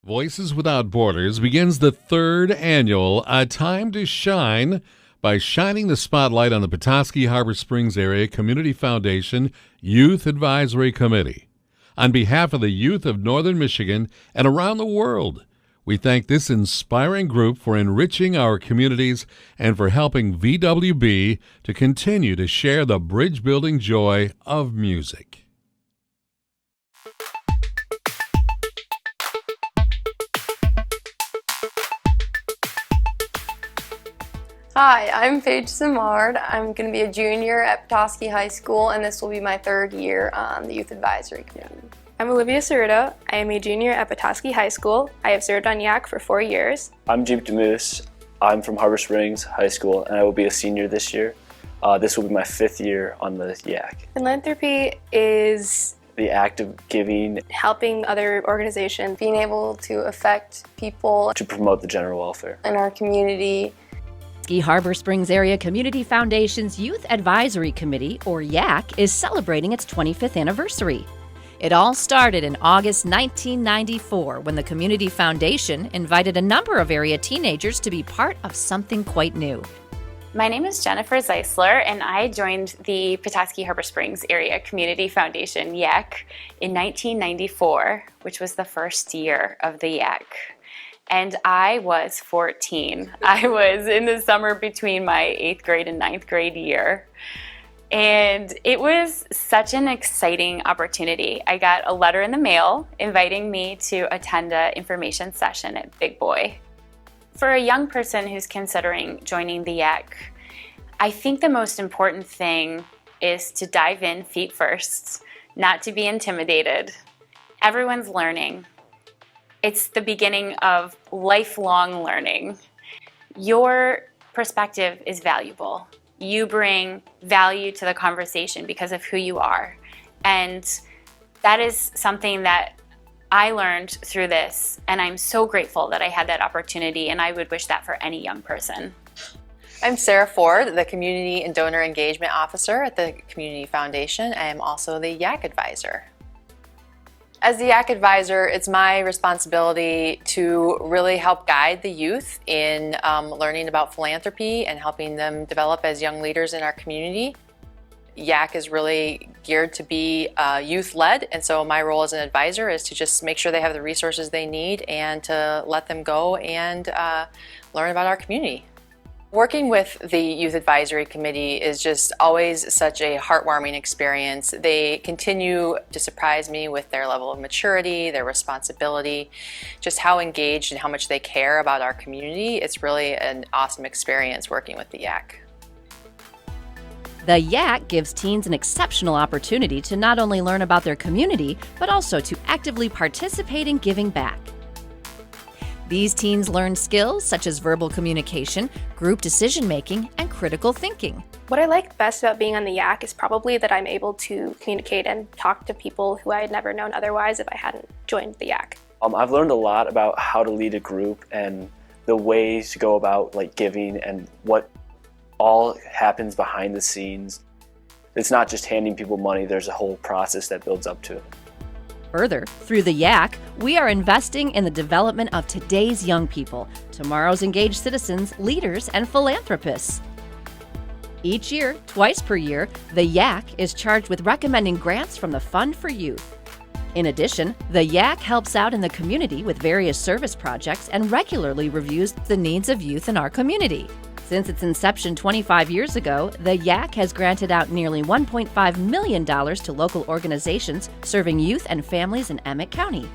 Voices Without Borders begins the third annual A Time to Shine by shining the spotlight on the Petoskey Harbor Springs Area Community Foundation Youth Advisory Committee. On behalf of the youth of Northern Michigan and around the world, we thank this inspiring group for enriching our communities and for helping VWB to continue to share the bridge-building joy of music. Hi, I'm Paige Simard. I'm going to be a junior at Petoskey High School, and this will be my third year on the Youth Advisory Committee. I'm Olivia Cerruto. I am a junior at Petoskey High School. I have served on YAC for 4 years. I'm Jeep Demus. I'm from Harbor Springs High School, and I will be a senior this year. This will be my 5th year on the YAC. Philanthropy is the act of giving, helping other organizations, being able to affect people, to promote the general welfare in our community. Harbor Springs Area Community Foundation's Youth Advisory Committee, or YAC, is celebrating its 25th anniversary. It all started in August 1994 when the Community Foundation invited a number of area teenagers to be part of something quite new. My name is Jennifer Zeisler, and I joined the Petoskey Harbor Springs Area Community Foundation, YAC, in 1994, which was the first year of the YAC. And I was 14. I was in the summer between my 8th grade and 9th grade year. And it was such an exciting opportunity. I got a letter in the mail inviting me to attend an information session at Big Boy. For a young person who's considering joining the YAC, I think the most important thing is to dive in feet first, not to be intimidated. Everyone's learning. It's the beginning of lifelong learning. Your perspective is valuable. You bring value to the conversation because of who you are. And that is something that I learned through this, and I'm so grateful that I had that opportunity, and I would wish that for any young person. I'm Sarah Ford, the Community and Donor Engagement Officer at the Community Foundation. I am also the YAC Advisor. As the YAC Advisor, it's my responsibility to really help guide the youth in learning about philanthropy and helping them develop as young leaders in our community. YAC is really geared to be youth-led, and so my role as an advisor is to just make sure they have the resources they need and to let them go and learn about our community. Working with the Youth Advisory Committee is just always such a heartwarming experience. They continue to surprise me with their level of maturity, their responsibility, just how engaged and how much they care about our community. It's really an awesome experience working with the YAC. The YAC gives teens an exceptional opportunity to not only learn about their community, but also to actively participate in giving back. These teens learn skills such as verbal communication, group decision-making, and critical thinking. What I like best about being on the YAC is probably that I'm able to communicate and talk to people who I had never known otherwise if I hadn't joined the YAC. I've learned a lot about how to lead a group and the ways to go about giving and what all happens behind the scenes. It's not just handing people money, there's a whole process that builds up to it. Further, through the YAC, we are investing in the development of today's young people, tomorrow's engaged citizens, leaders, and philanthropists. Each year, twice per year, the YAC is charged with recommending grants from the Fund for Youth. In addition, the YAC helps out in the community with various service projects and regularly reviews the needs of youth in our community. Since its inception 25 years ago, the YAC has granted out nearly $1.5 million to local organizations serving youth and families in Emmett County.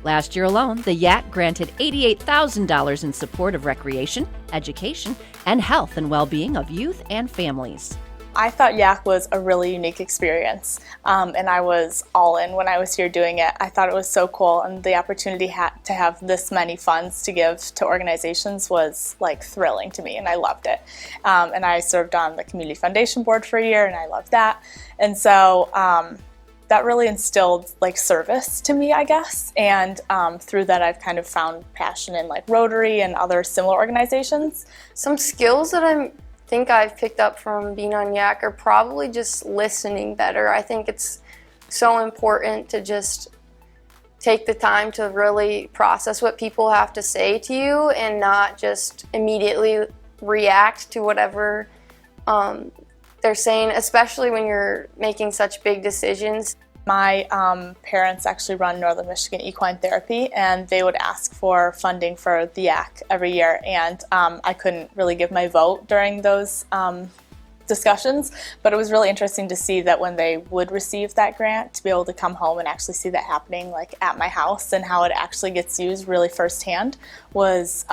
Last year alone, the YAC granted $88,000 in support of recreation, education, and health and well-being of youth and families. I thought YAC was a really unique experience, and I was all in when I was here doing it. I thought it was so cool, and the opportunity to have this many funds to give to organizations was thrilling to me, and I loved it. And I served on the Community Foundation Board for a year, and I loved that. And so that really instilled service to me, I guess. And through that, I've kind of found passion in Rotary and other similar organizations. Some skills that I think I've picked up from being on YAC are probably just listening better. I think it's so important to just take the time to really process what people have to say to you and not just immediately react to whatever they're saying, especially when you're making such big decisions. My parents actually run Northern Michigan Equine Therapy, and they would ask for funding for the YAC every year, and I couldn't really give my vote during those discussions, but it was really interesting to see that when they would receive that grant, to be able to come home and actually see that happening like at my house and how it actually gets used really firsthand was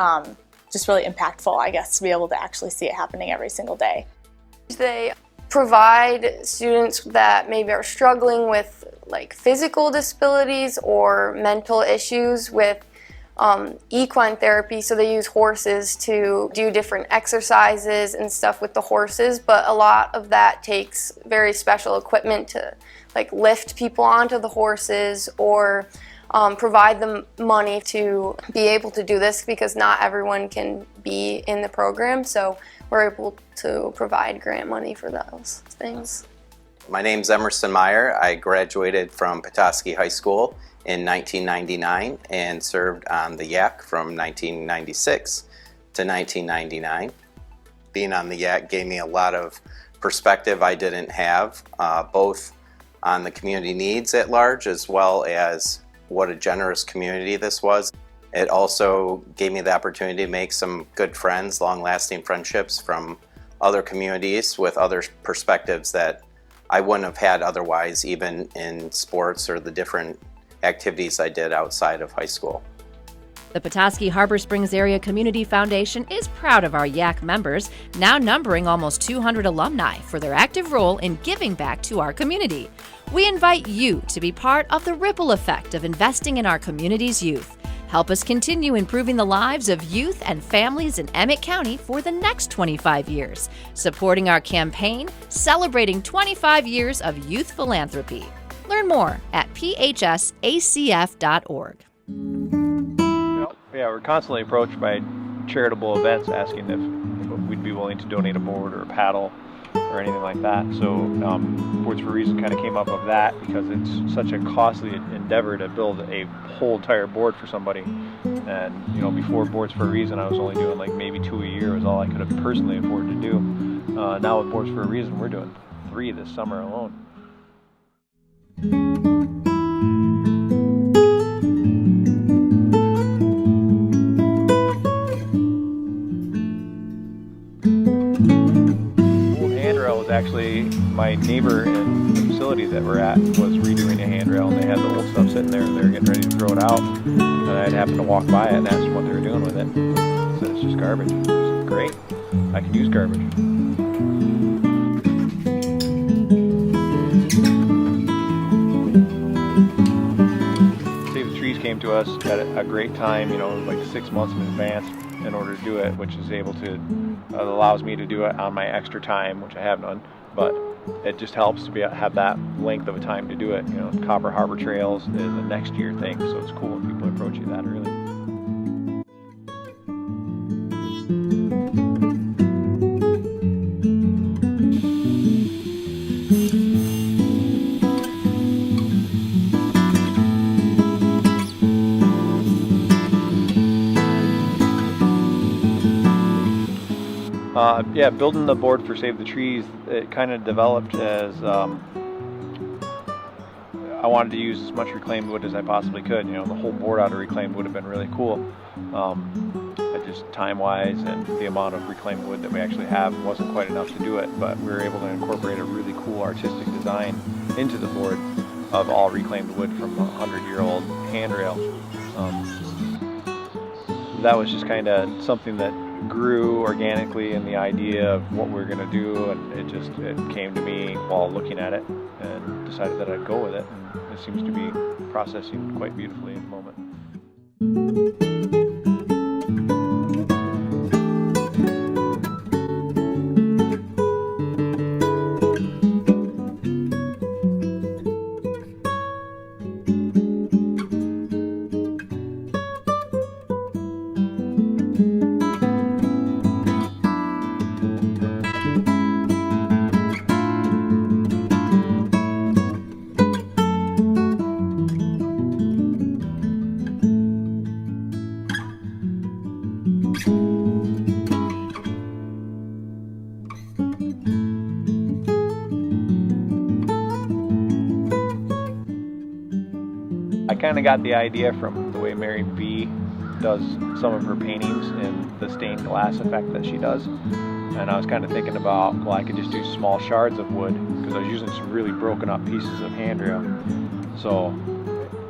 just really impactful, I guess, to be able to actually see it happening every single day. They provide students that maybe are struggling with like physical disabilities or mental issues with equine therapy, so they use horses to do different exercises and stuff with the horses, but a lot of that takes very special equipment to like lift people onto the horses or provide them money to be able to do this, because not everyone can be in the program, so we're able to provide grant money for those things. My name's Emerson Meyer. I graduated from Petoskey High School in 1999 and served on the YAC from 1996 to 1999. Being on the YAC gave me a lot of perspective I didn't have, both on the community needs at large as well as what a generous community this was. It also gave me the opportunity to make some good friends, long-lasting friendships from other communities with other perspectives that I wouldn't have had otherwise, even in sports or the different activities I did outside of high school. The Petoskey Harbor Springs Area Community Foundation is proud of our YAC members, now numbering almost 200 alumni, for their active role in giving back to our community. We invite you to be part of the ripple effect of investing in our community's youth. Help us continue improving the lives of youth and families in Emmett County for the next 25 years, supporting our campaign celebrating 25 years of youth philanthropy. Learn more at phsacf.org. Yeah, we're constantly approached by charitable events asking if we'd be willing to donate a board or a paddle or anything like that. So Boards for a Reason kind of came up of that because it's such a costly endeavor to build a whole entire board for somebody. And before Boards for a Reason, I was only doing like maybe 2 a year was all I could have personally afford to do. Now with Boards for a Reason, we're doing 3 this summer alone. Actually, my neighbor in the facility that we're at was redoing a handrail, and they had the old stuff sitting there, and they were getting ready to throw it out. And I'd happened to walk by it and ask them what they were doing with it. I said, it's just garbage. I said, great, I can use garbage. Save the Trees came to us at a great time, like 6 months in advance in order to do it, which is able to allows me to do it on my extra time, which I have none, but it just helps to have that length of a time to do it. Copper Harbor Trails is a next year thing, so it's cool when people approach you that early. Yeah, building the board for Save the Trees, it kind of developed as I wanted to use as much reclaimed wood as I possibly could. The whole board out of reclaimed wood would have been really cool. But just time-wise and the amount of reclaimed wood that we actually have wasn't quite enough to do it, but we were able to incorporate a really cool artistic design into the board of all reclaimed wood from a 100-year-old handrail. That was just kind of something that grew organically in the idea of what we're going to do, and it came to me while looking at it and decided that I'd go with it, and it seems to be processing quite beautifully at the moment. kind of got the idea from the way Mary B does some of her paintings and the stained glass effect that she does. And I was kind of thinking about, well, I could just do small shards of wood because I was using some really broken up pieces of handrail. So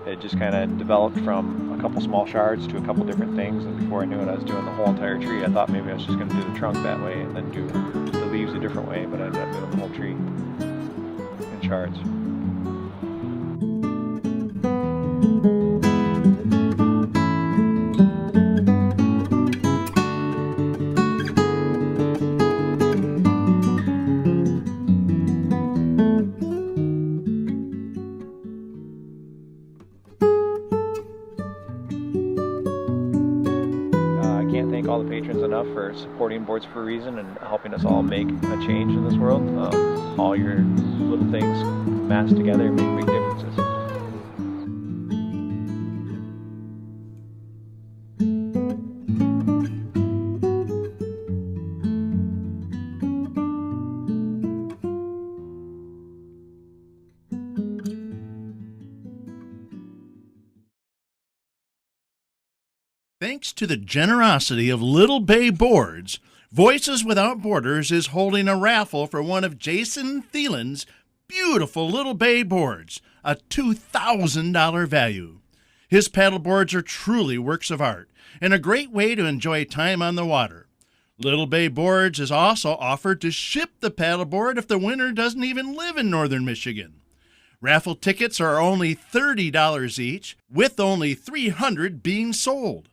it just kind of developed from a couple small shards to a couple different things, and before I knew it, I was doing the whole entire tree. I thought maybe I was just going to do the trunk that way and then do the leaves a different way, but I ended up doing the whole tree in shards. All the patrons enough for supporting Boards for a Reason and helping us all make a change in this world. All your little things massed together make big differences. Thanks to the generosity of Little Bay Boards, Voices Without Borders is holding a raffle for one of Jason Thielen's beautiful Little Bay boards, a $2,000 value. His paddle boards are truly works of art and a great way to enjoy time on the water. Little Bay Boards is also offered to ship the paddleboard if the winner doesn't even live in northern Michigan. Raffle tickets are only $30 each, with only 300 being sold.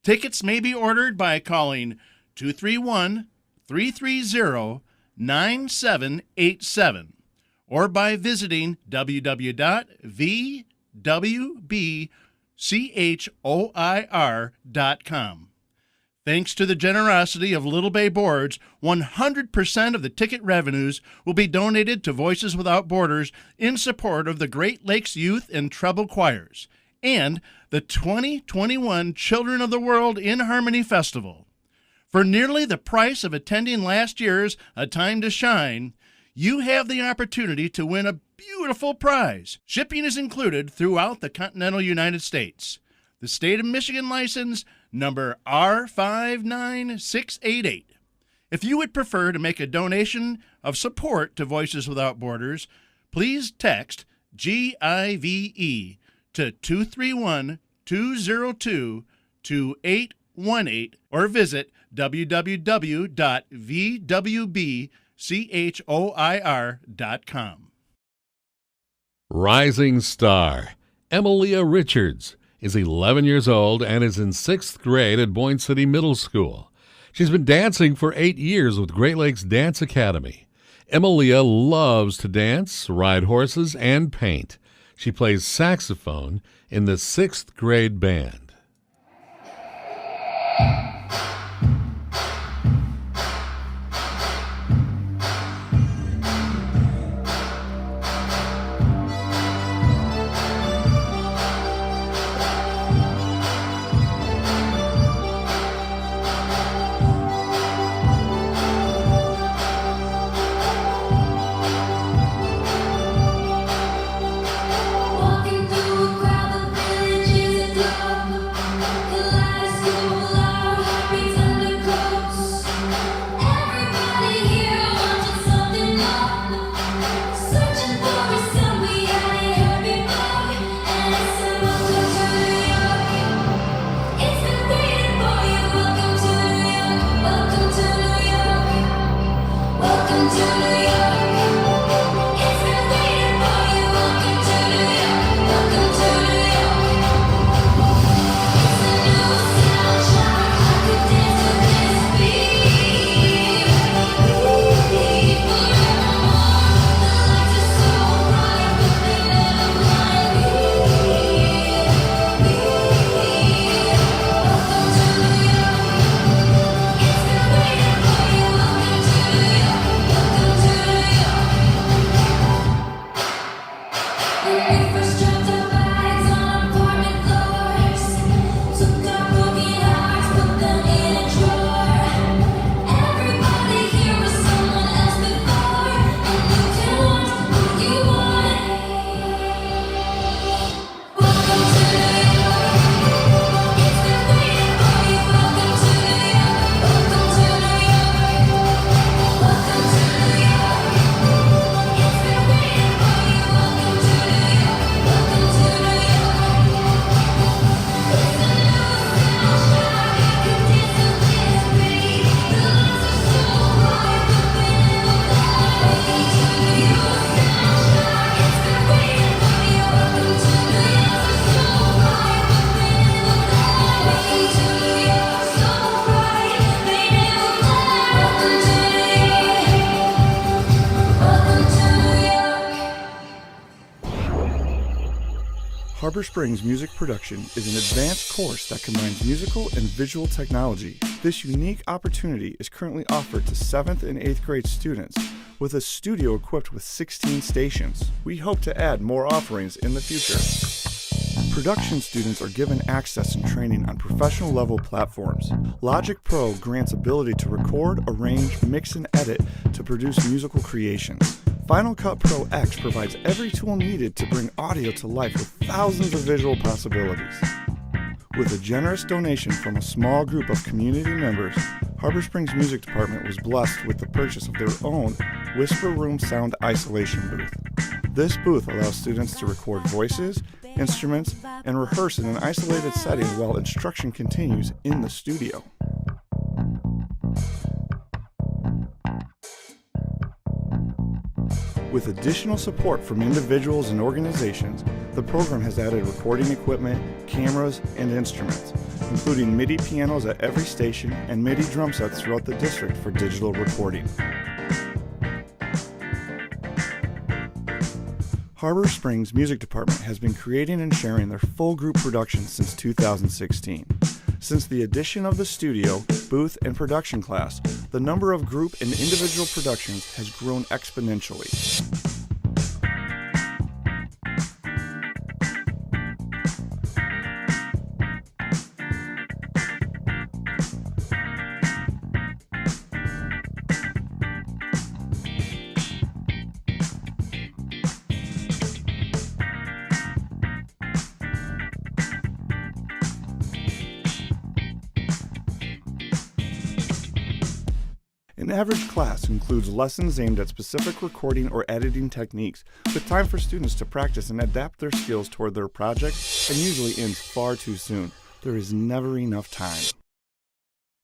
Tickets may be ordered by calling 231-330-9787 or by visiting www.vwbchoir.com. Thanks to the generosity of Little Bay Boards, 100% of the ticket revenues will be donated to Voices Without Borders in support of the Great Lakes Youth and Treble Choirs and the 2021 Children of the World in Harmony Festival. For nearly the price of attending last year's A Time to Shine, you have the opportunity to win a beautiful prize. Shipping is included throughout the continental United States. The State of Michigan license number R59688. If you would prefer to make a donation of support to Voices Without Borders, please text GIVE to 231-202-2818 or visit www.vwbchoir.com. Rising star Emilia Richards is 11 years old and is in 6th grade at Boyne City Middle School. She's been dancing for 8 years with Great Lakes Dance Academy. Emilia loves to dance, ride horses, and paint. She plays saxophone in the 6th grade band. Walking through a crowded village is a drop. Harbor Springs Music Production is an advanced course that combines musical and visual technology. This unique opportunity is currently offered to 7th and 8th grade students with a studio equipped with 16 stations. We hope to add more offerings in the future. Production students are given access and training on professional level platforms. Logic Pro grants ability to record, arrange, mix, and edit to produce musical creations. Final Cut Pro X provides every tool needed to bring audio to life with thousands of visual possibilities. With a generous donation from a small group of community members, Harbor Springs Music Department was blessed with the purchase of their own Whisper Room sound isolation booth. This booth allows students to record voices, instruments, and rehearse in an isolated setting while instruction continues in the studio. With additional support from individuals and organizations, the program has added recording equipment, cameras, and instruments, including MIDI pianos at every station and MIDI drum sets throughout the district for digital recording. Harbor Springs Music Department has been creating and sharing their full group productions since 2016. Since the addition of the studio, booth, and production class, the number of group and individual productions has grown exponentially. An average class includes lessons aimed at specific recording or editing techniques, with time for students to practice and adapt their skills toward their project, and usually ends far too soon. There is never enough time.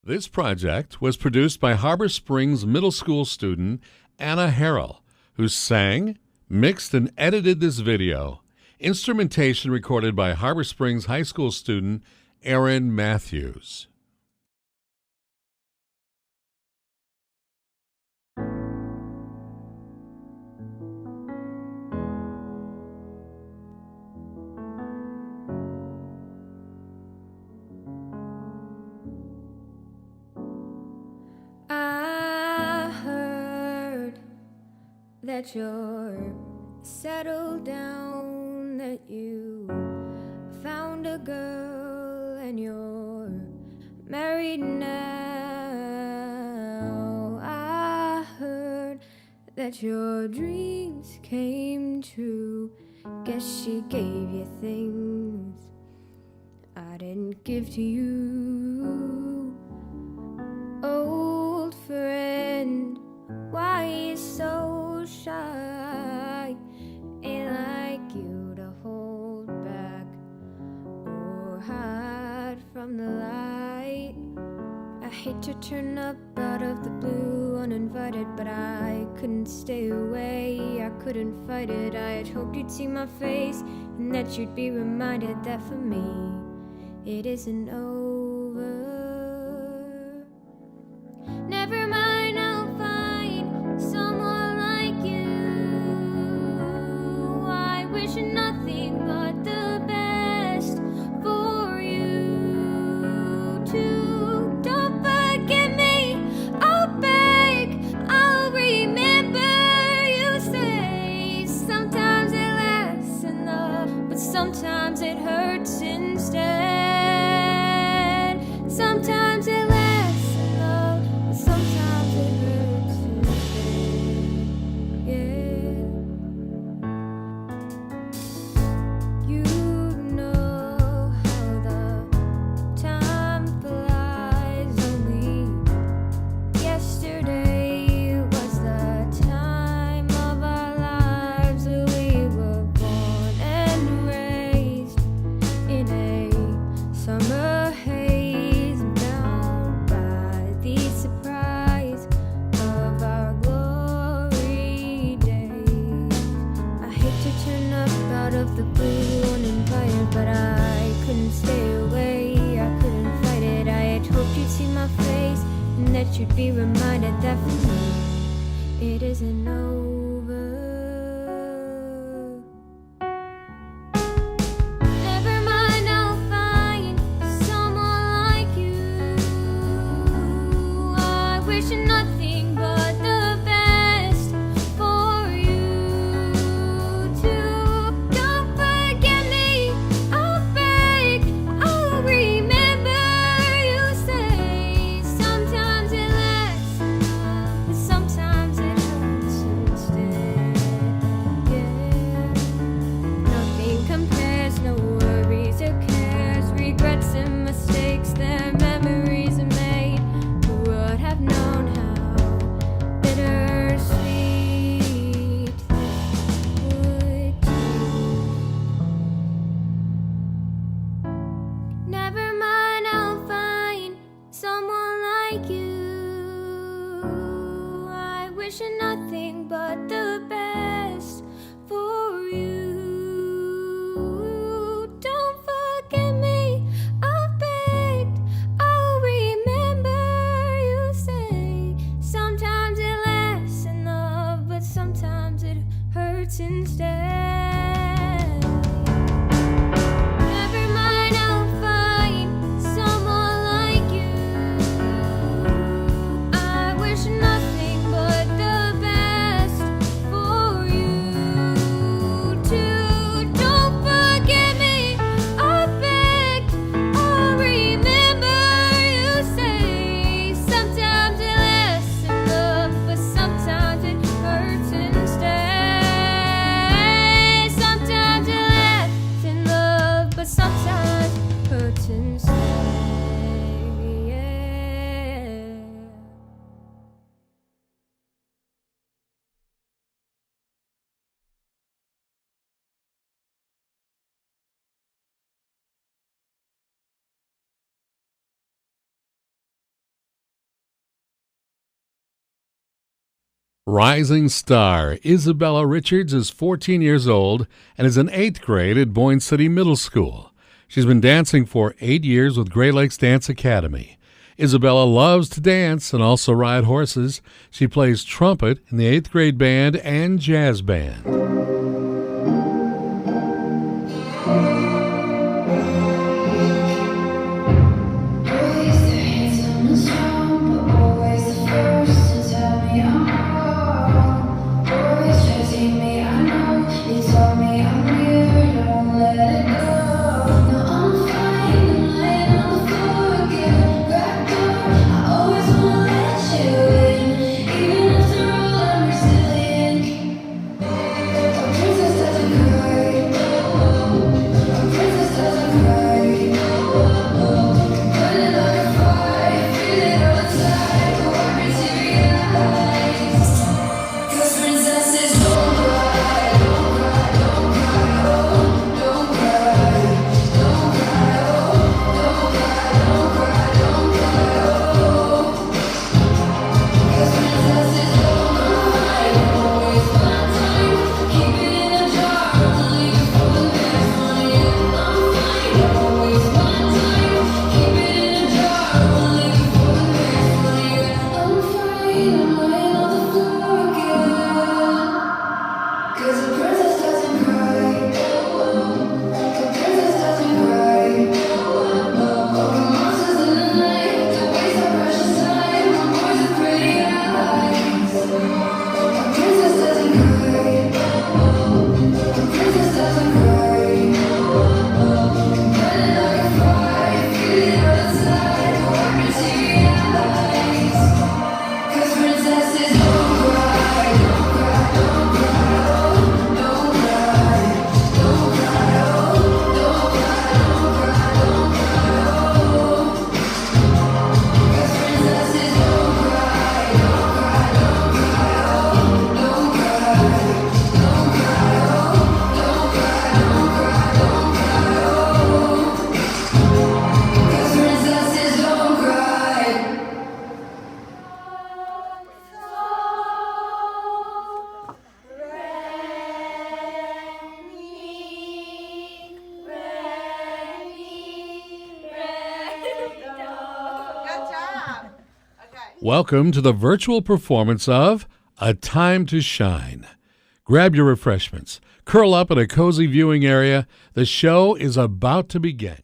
This project was produced by Harbor Springs Middle School student Anna Harrell, who sang, mixed, and edited this video. Instrumentation recorded by Harbor Springs High School student Aaron Matthews. That you're settled down, that you found a girl and you're married now. I heard that your dreams came true. Guess she gave you things I didn't give to you. Old friend, why you so shy? Ain't like you to hold back or hide from the light. I hate to turn up out of the blue uninvited, but I couldn't stay away. I couldn't fight it. I had hoped you'd see my face and that you'd be reminded that for me it isn't over. Never mind, I'll find someone like you. I wish nothing but the best for you too. Don't forget me, I'll beg, I'll remember. You say sometimes it lasts in love, but sometimes it hurts instead. Sometimes it lasts in love, but sometimes it hurts instead. Yeah. You know how the time flies. Only yesterday was the time of our lives. We were born and raised in a summer haze, bound by the surprise of our glory days. I hate to turn up out of the blue uninvited, but I couldn't stay away. I couldn't fight it. I had hoped you'd see my face and that you'd be reminded that for me it isn't over. like you. I wish nothing but the best for you. Don't forget me, I've begged. I'll remember you say. Sometimes it lasts in love, but sometimes it hurts instead. Never mind, I'll find someone like you. I wish nothing but the best for you too. Don't forget me, I beg. I'll remember you say. Sometimes it lasts in love, but sometimes it hurts instead. Sometimes it lasts in love, but sometimes hurts instead. Rising star Isabella Richards is 14 years old and is in 8th grade at Boyne City Middle School. She's been dancing for 8 years with Great Lakes Dance Academy. Isabella loves to dance and also ride horses. She plays trumpet in the 8th grade band and jazz band. Welcome to the virtual performance of A Time to Shine. Grab your refreshments, curl up in a cozy viewing area. The show is about to begin.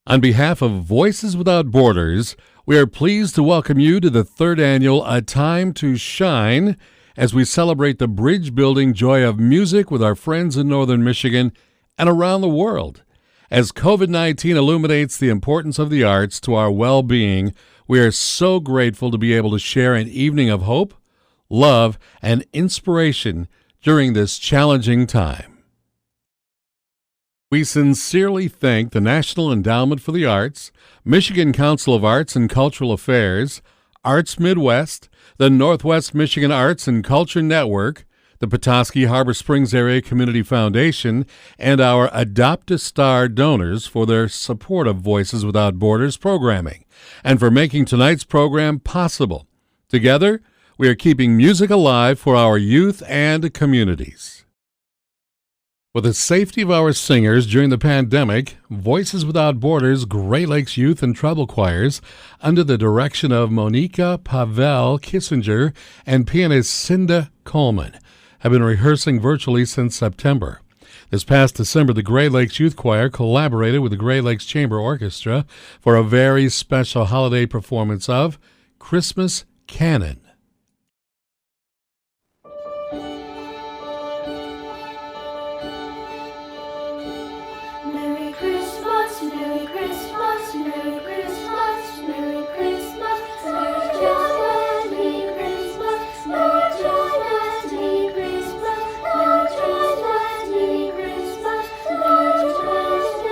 On behalf of Voices Without Borders, we are pleased to welcome you to the third annual A Time to Shine as we celebrate the bridge-building joy of music with our friends in Northern Michigan and around the world. As COVID-19 illuminates the importance of the arts to our well-being, we are so grateful to be able to share an evening of hope, love, and inspiration during this challenging time. We sincerely thank the National Endowment for the Arts, Michigan Council of Arts and Cultural Affairs, Arts Midwest, the Northwest Michigan Arts and Culture Network, the Petoskey Harbor Springs Area Community Foundation, and our Adopt a Star donors for their support of Voices Without Borders programming, and for making tonight's program possible. Together, we are keeping music alive for our youth and communities. For the safety of our singers during the pandemic, Voices Without Borders Great Lakes Youth and Treble Choirs, under the direction of Monika Pavel Kissinger and pianist Cinda Coleman, have been rehearsing virtually since September. This past December, the Great Lakes Youth Choir collaborated with the Great Lakes Chamber Orchestra for a very special holiday performance of Christmas Canon. Merry Christmas, Merry Christmas, Merry Christmas, Merry Christmas, Merry Christmas, Merry Christmas, Merry Christmas, Merry Christmas, Merry Christmas, Merry Christmas, Merry Christmas.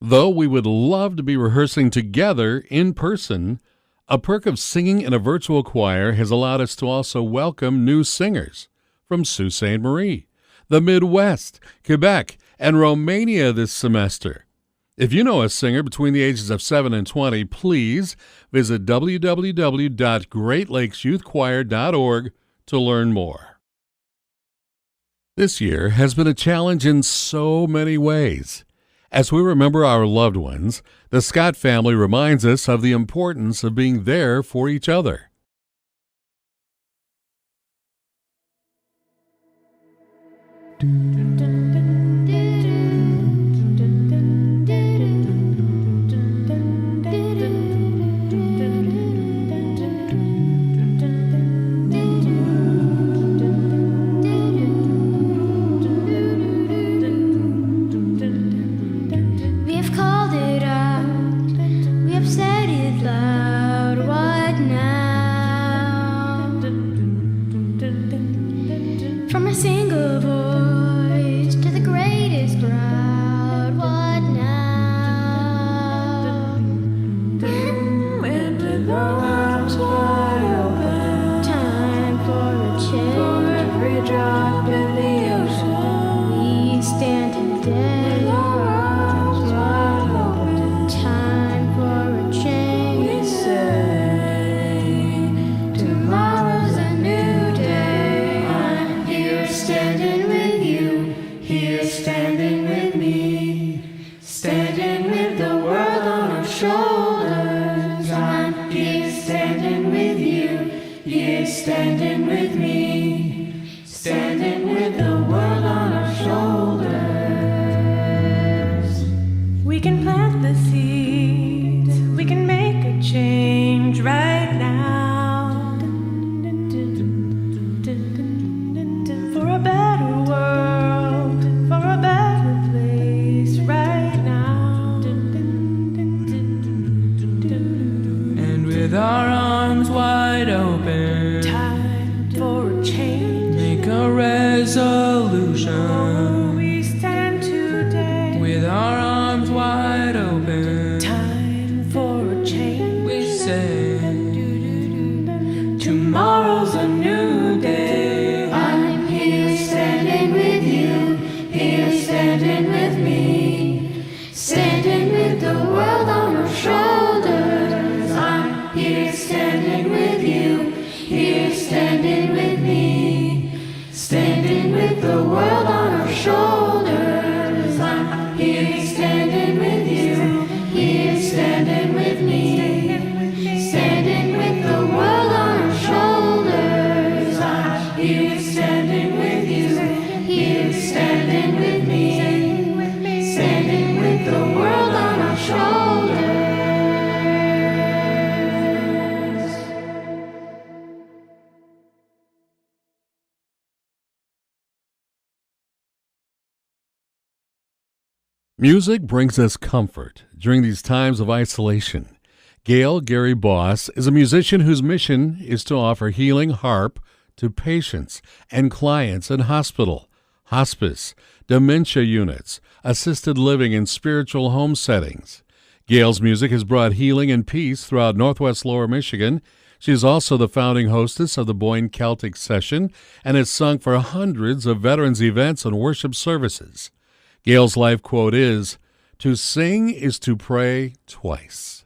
Though we would love to be rehearsing together in person, a perk of singing in a virtual choir has allowed us to also welcome new singers from Sault Ste. Marie, the Midwest, Quebec, and Romania this semester. If you know a singer between the ages of 7 and 20, please visit www.greatlakesyouthchoir.org to learn more. This year has been a challenge in so many ways. As we remember our loved ones, the Scott family reminds us of the importance of being there for each other. We have called it out, we have said it loud, what now? From a single voice to the greatest crowd, what now? And with arms wide open, time for a change. For every drop in the ocean, we stand today. Time for a change. We say tomorrow's a new day. I'm here standing with you, here standing with me, standing with the world on our shoulders. I'm here standing with you, here standing with me, standing with the world on our shoulders. We can plant the seeds, we can make a change right now. For a better world, for a better place right now. And with our arms wide open, Time for a change. make a resolution. We stand today. With our arms wide open, Time for a change. we say Tomorrow's a new day. I'm here standing with you, here standing with me, standing with the world on our shoulders. I'm here standing with you, here standing with me, standing with the world on our shoulders. I'm here standing with you, here standing with me, standing with the world on our shoulders. I'm here standing with you, here standing with me, standing with the world on our shoulders. Music brings us comfort during these times of isolation. Gail Gary Boss is a musician whose mission is to offer healing harp to patients and clients in hospital, hospice, dementia units, assisted living, and spiritual home settings. Gail's music has brought healing and peace throughout Northwest Lower Michigan. She is also the founding hostess of the Boyne Celtic Session and has sung for hundreds of veterans events and worship services. Gail's life quote is, "To sing is to pray twice."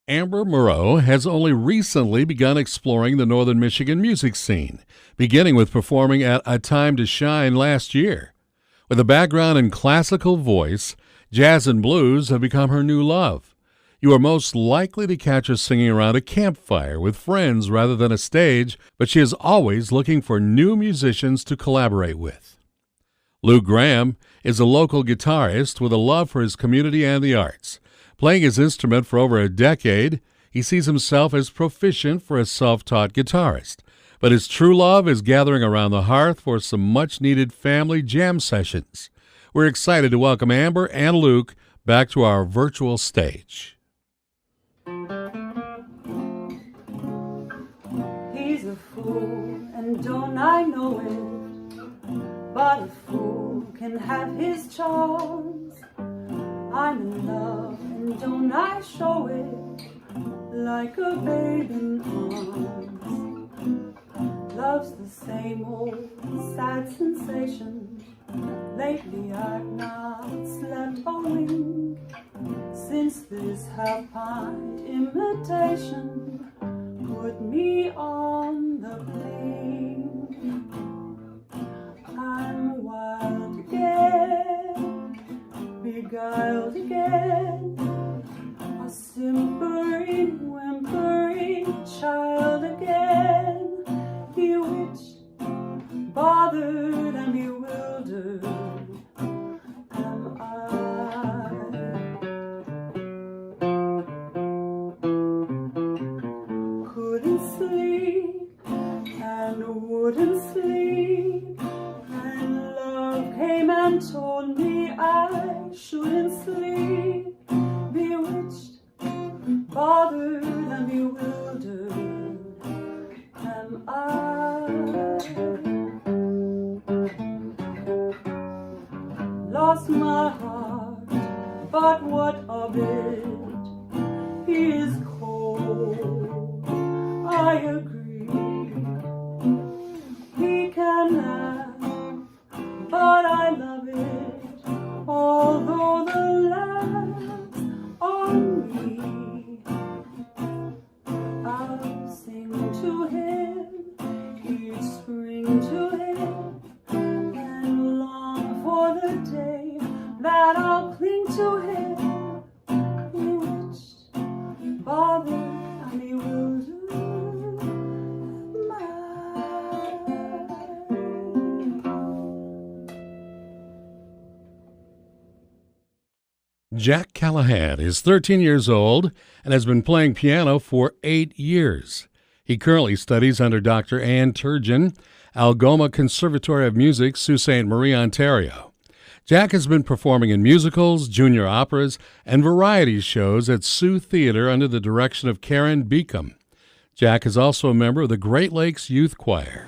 Amber Moreau has only recently begun exploring the Northern Michigan music scene, beginning with performing at A Time to Shine last year. With a background in classical voice, jazz and blues have become her new love. You are most likely to catch her singing around a campfire with friends rather than a stage, but she is always looking for new musicians to collaborate with. Lou Graham is a local guitarist with a love for his community and the arts. Playing his instrument for over a decade, he sees himself as proficient for a self-taught guitarist. But his true love is gathering around the hearth for some much-needed family jam sessions. We're excited to welcome Amber and Luke back to our virtual stage. He's a fool, and don't I know it? But a fool can have his charms. I'm in love, and don't I show it? Like a babe in arms. Love's the same old sad sensation. Lately I've not slept a wink since this half-pint imitation put me on the blink. I'm wild again, beguiled again, a simpering, whimpering child again, bewitched, bothered and bewildered am I. Couldn't sleep and wouldn't sleep, and love came and told me I shouldn't sleep, bewitched, bothered and bewildered am I. Lost my heart, but what of it? He is cold, I agree. He can laugh, but I love it, although the laughs on me. I'll sing to him, each spring to him, and long for the day that I'll cling to him, bewitched, bothered, and bewildered. Jack Callahan is 13 years old and has been playing piano for 8 years. He currently studies under Dr. Ann Turgeon, Algoma Conservatory of Music, Sault Ste. Marie, Ontario. Jack has been performing in musicals, junior operas, and variety shows at Sioux Theatre under the direction of Karen Beacom. Jack is also a member of the Great Lakes Youth Choir.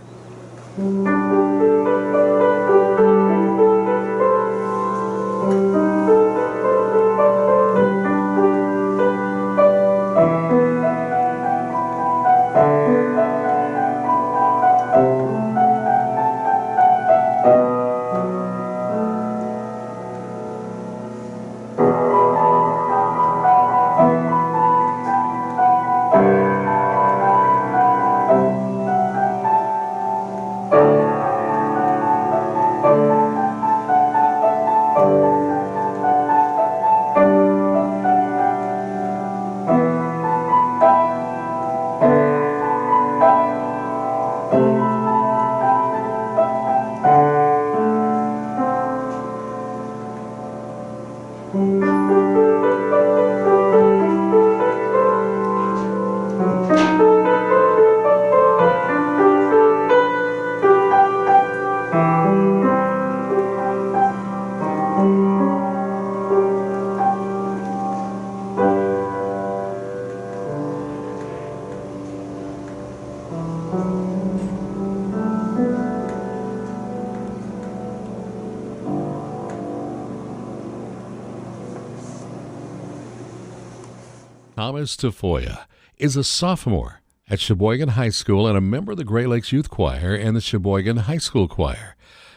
Thomas Tafoya is a sophomore at Sheboygan High School and a member of the Great Lakes Youth Choir and the Sheboygan High School Choir.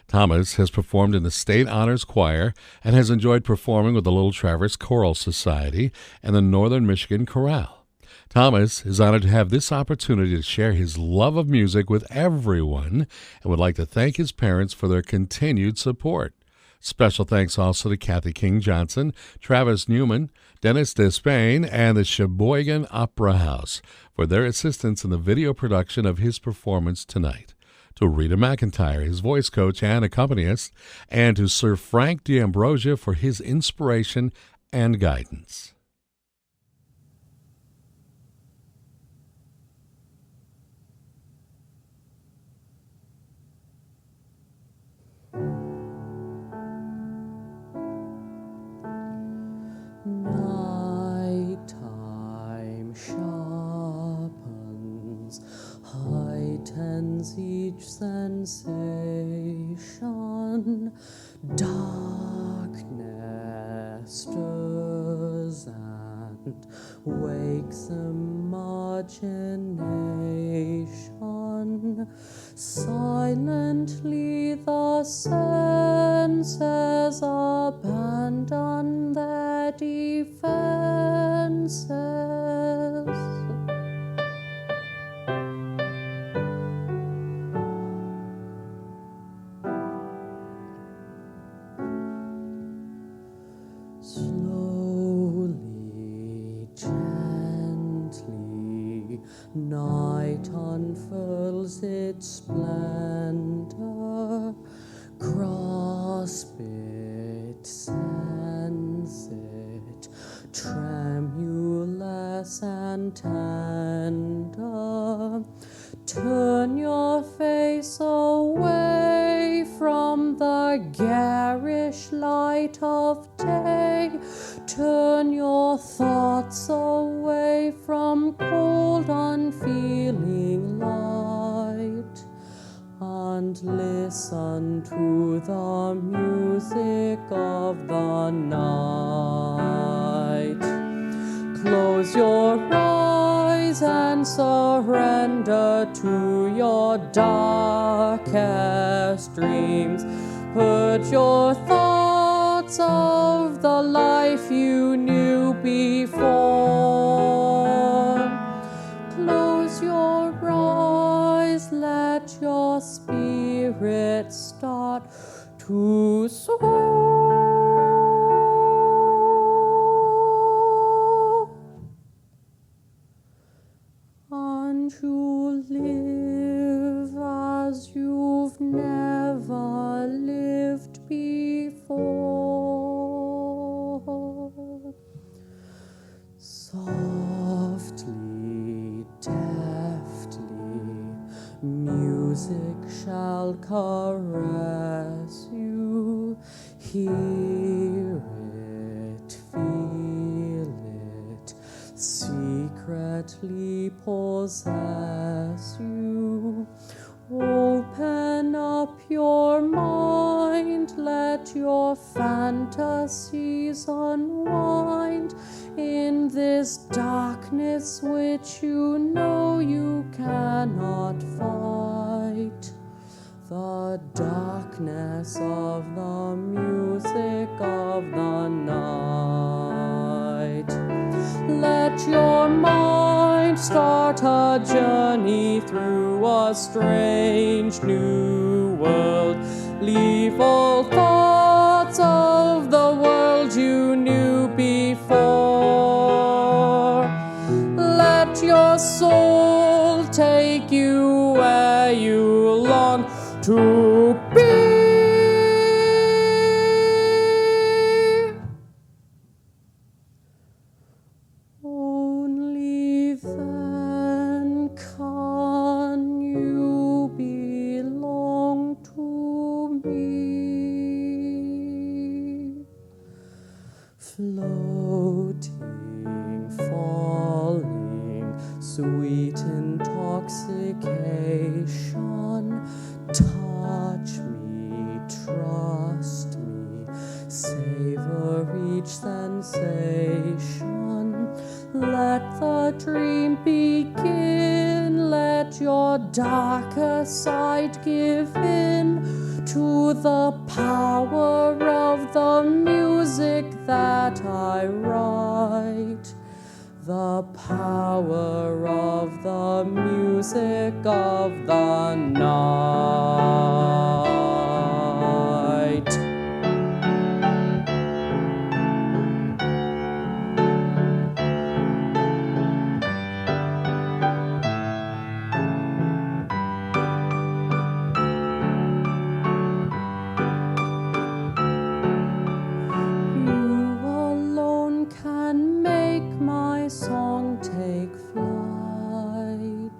Thomas has performed in the State Honors Choir and has enjoyed performing with the Little Traverse Choral Society and the Northern Michigan Chorale. Thomas is honored to have this opportunity to share his love of music with everyone and would like to thank his parents for their continued support. Special thanks also to Kathy King Johnson, Travis Newman, Dennis Despain, and the Sheboygan Opera House for their assistance in the video production of his performance tonight. To Rita McIntyre, his voice coach and accompanist, and to Sir Frank D'Ambrosia for his inspiration and guidance. Nighttime sharpens, heightens each sensation. Darkness stirs and wakes imagination. Silently the senses abandon their defenses. Slowly, gently, night unfurls its splendor. Grasp it, sense it, tremulous and tender. Turn your face away from the garish light of day. Turn your thoughts away from cold, unfeeling light, and listen to the music of the night. Close your eyes and surrender to your darkest dreams. Put your thoughts of the life you knew before. Close your eyes, let your spirit start to soar. And you live as you've never lived before. Softly, deftly, music shall caress you. Hear it, feel it, secretly possess you. Open up your mind, let your fantasies unwind in this darkness which you know you cannot fight. The darkness of the music of the night. Let your mind start a journey through a strange new world. Leave all thoughts of the world you knew before. Let your soul take you where you long to be. Only then can you belong to me. Floating, falling, sweet intoxication. Touch me, trust me, savor each sensation. Let the dream begin, let your darker side give in to the power of the music that I write. the power of the music of the night. You alone can make my song take flight.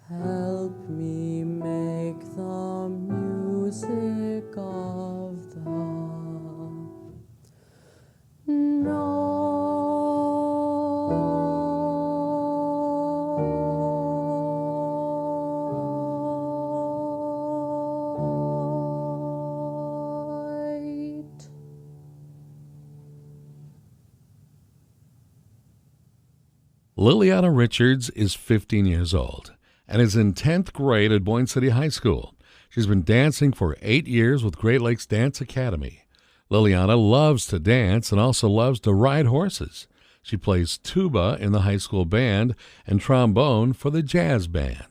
Help me make the music of the night. Liliana Richards is 15 years old and is in 10th grade at Boyne City High School. She's been dancing for 8 years with Great Lakes Dance Academy. Liliana loves to dance and also loves to ride horses. She plays tuba in the high school band and trombone for the jazz band.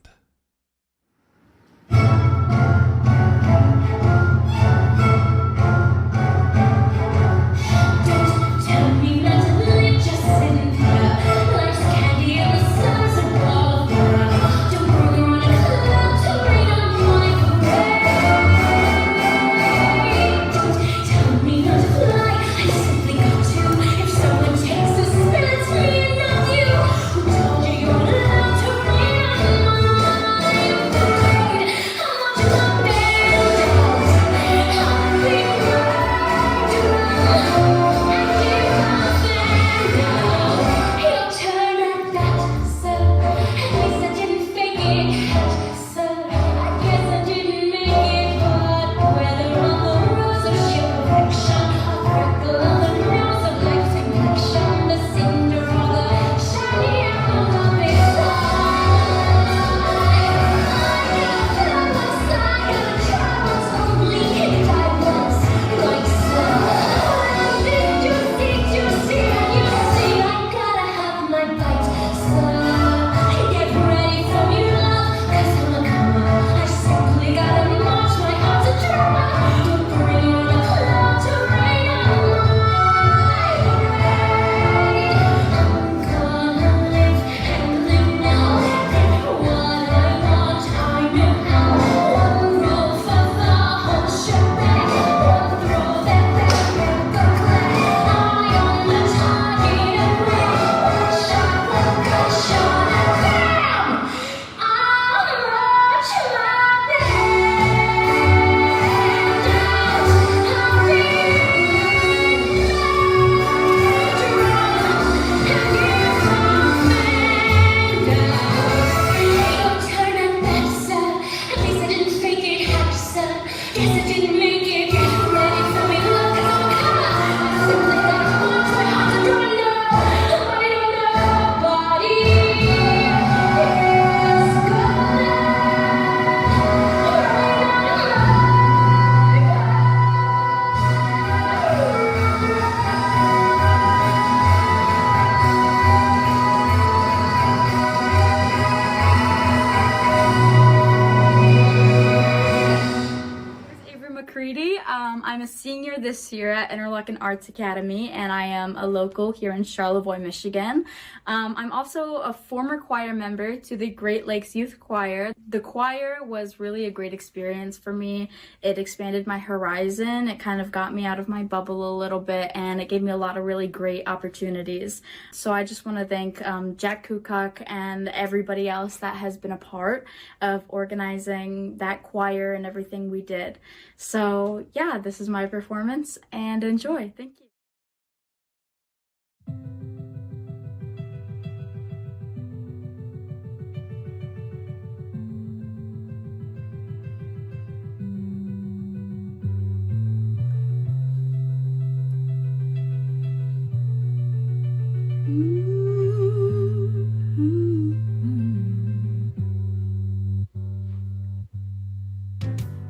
I'm a senior this year at Interlochen Arts Academy, and I am a local here in Charlevoix, Michigan. I'm also a former choir member to the Great Lakes Youth Choir. The choir was really a great experience for me. It expanded my horizon. It kind of got me out of my bubble a little bit, and it gave me a lot of really great opportunities. So I just want to thank Jack Kukuk and everybody else that has been a part of organizing that choir and everything we did. So yeah, this is my performance, and enjoy. Thank you.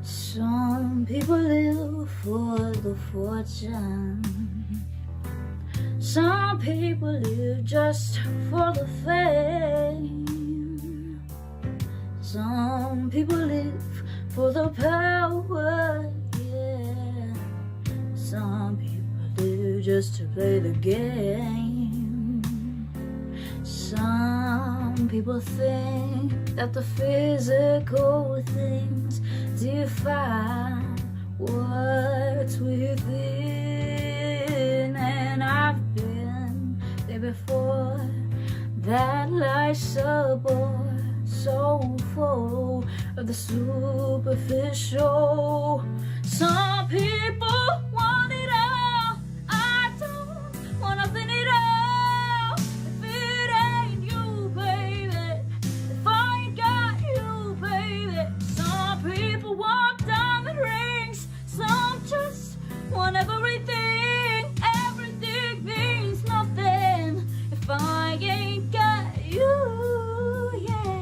Some people live for the fortune. Some people live just for the fame. Some people live for the power, yeah. Some people live just to play the game. Some people think that the physical things define what's within. And I've been there before. That life's a bore, so full of the superficial. Some people want it all. I don't want nothing at all. If it ain't you, baby, if I ain't got you, baby. Some people want diamond rings. Some just want everything. Everything means nothing if I ain't got you, yeah.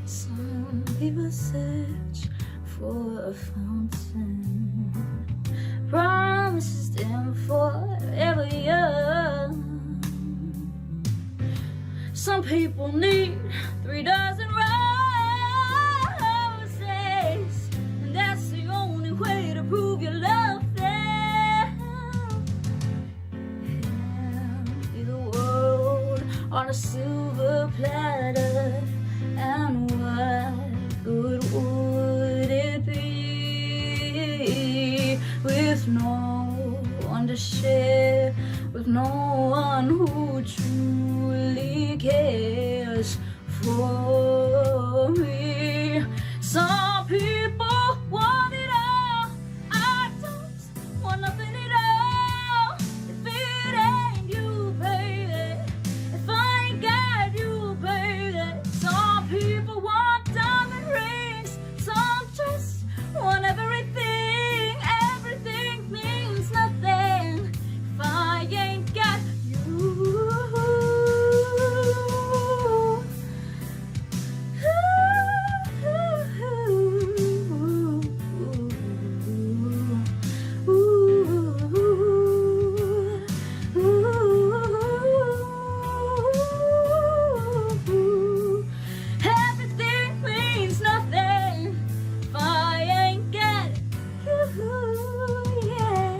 Some people search for a fountain, promises them forever young. Some people need 3 dozen roses, and that's the only way to prove you love them. Hand the world on a silver platter, and what good would it be with no one to share, with no one who truly cares for me? Some people want it all. I don't want nothing at all. If it ain't you, baby, if I ain't got you, baby. Some people want diamond rings. Some just want everything. Everything means nothing if I ain't got you. Everything means nothing if I ain't got you, yeah.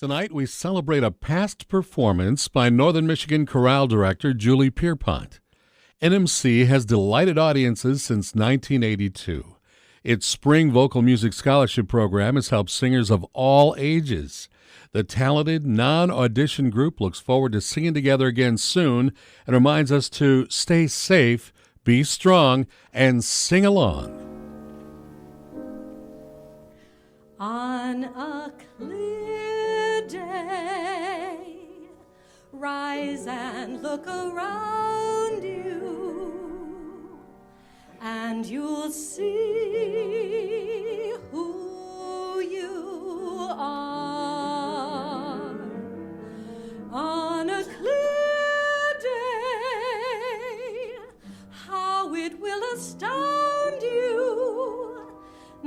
Tonight, we celebrate a past performance by Northern Michigan Chorale director Julie Pierpont. NMC has delighted audiences since 1982. Its Spring Vocal Music Scholarship Program has helped singers of all ages. The talented, non-audition group looks forward to singing together again soon and reminds us to stay safe, be strong, and sing along. On a clear day, rise and look around you, and you'll see who you are. On a clear day, how it will astound you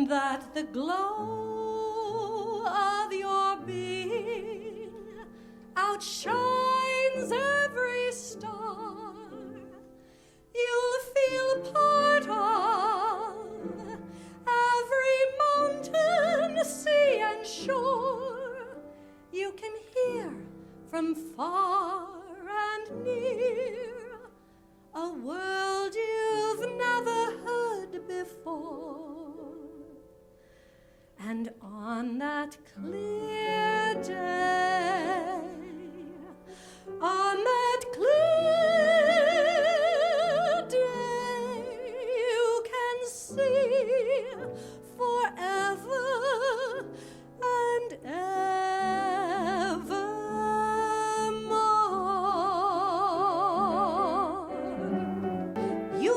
that the glow of your being outshines every star. You'll feel part of every mountain, sea, and shore. You can hear from far and near a world you've never heard before. And on that clear day, on that clear day, you can see forever and evermore. You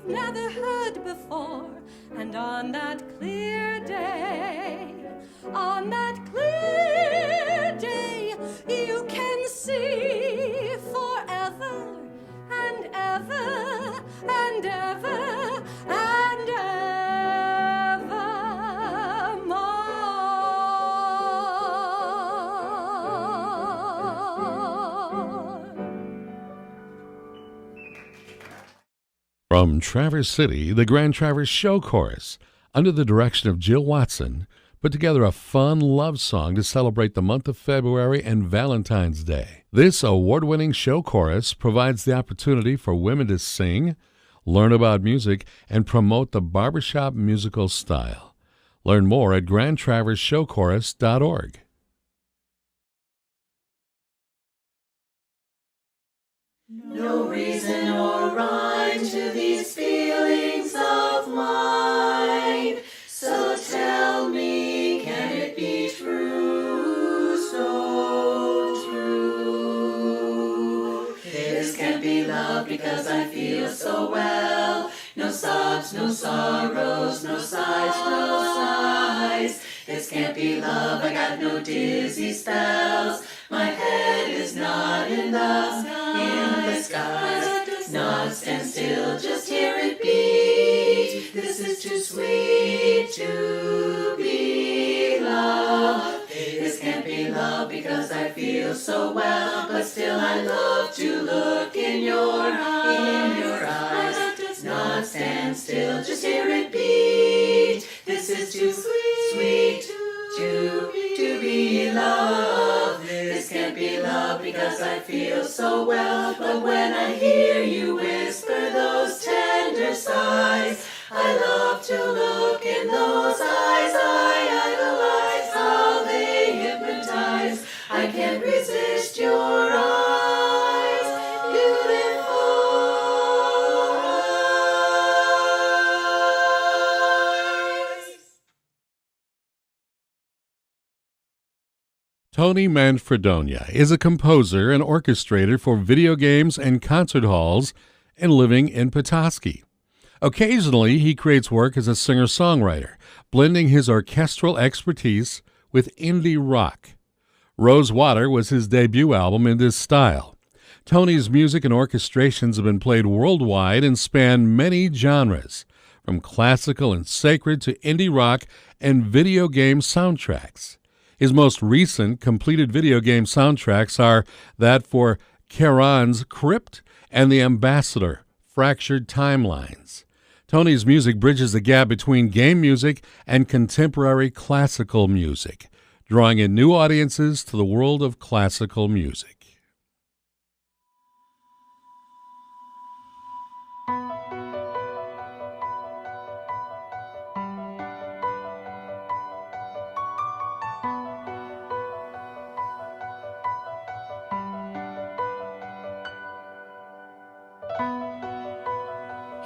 never heard before. And on that clear day, on that clear day, you can see forever and ever and ever and ever more. From Traverse City, the Grand Traverse Show Chorus, under the direction of Jill Watson, put together a fun love song to celebrate the month of February and Valentine's Day. This award-winning show chorus provides the opportunity for women to sing, learn about music, and promote the barbershop musical style. Learn more at grandtraverseshowchorus.org. No reason or rhyme to these feelings of mine. So tell me, can it be true, so true? This can't be love because I feel so well. No sobs, no sorrows, no sighs, no sighs. This can't be love, I got no dizzy spells. My head is not in the skies. Not stand still, just hear it beat. This is too sweet to be love. This can't be love because I feel so well, but still I love to look in your eyes. Not stand still, just hear it beat. This is too sweet to be love. This can't be love because I feel so well, but when I hear you whisper those tender sighs, I love to look in those eyes. I idolize how they hypnotize. I can't resist your eyes, beautiful eyes. Tony Manfredonia is a composer and orchestrator for video games and concert halls and living in Petoskey. Occasionally, he creates work as a singer-songwriter, blending his orchestral expertise with indie rock. Rose Water was his debut album in this style. Tony's music and orchestrations have been played worldwide and span many genres, from classical and sacred to indie rock and video game soundtracks. His most recent completed video game soundtracks are that for Charon's Crypt and The Ambassador, Fractured Timelines. Tony's music bridges the gap between game music and contemporary classical music, drawing in new audiences to the world of classical music.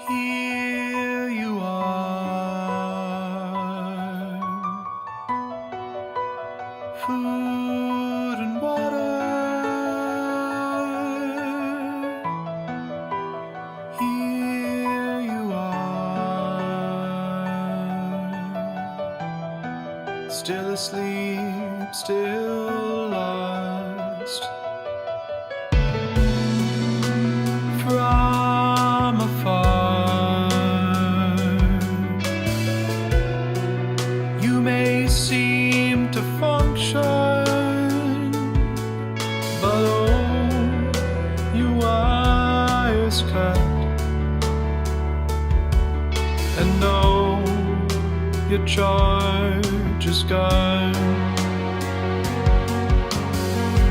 Here you are, food and water. Here you are, still asleep, still lost. From afar, you may seem to function, but oh, your wires cut, and oh, your charge is gone.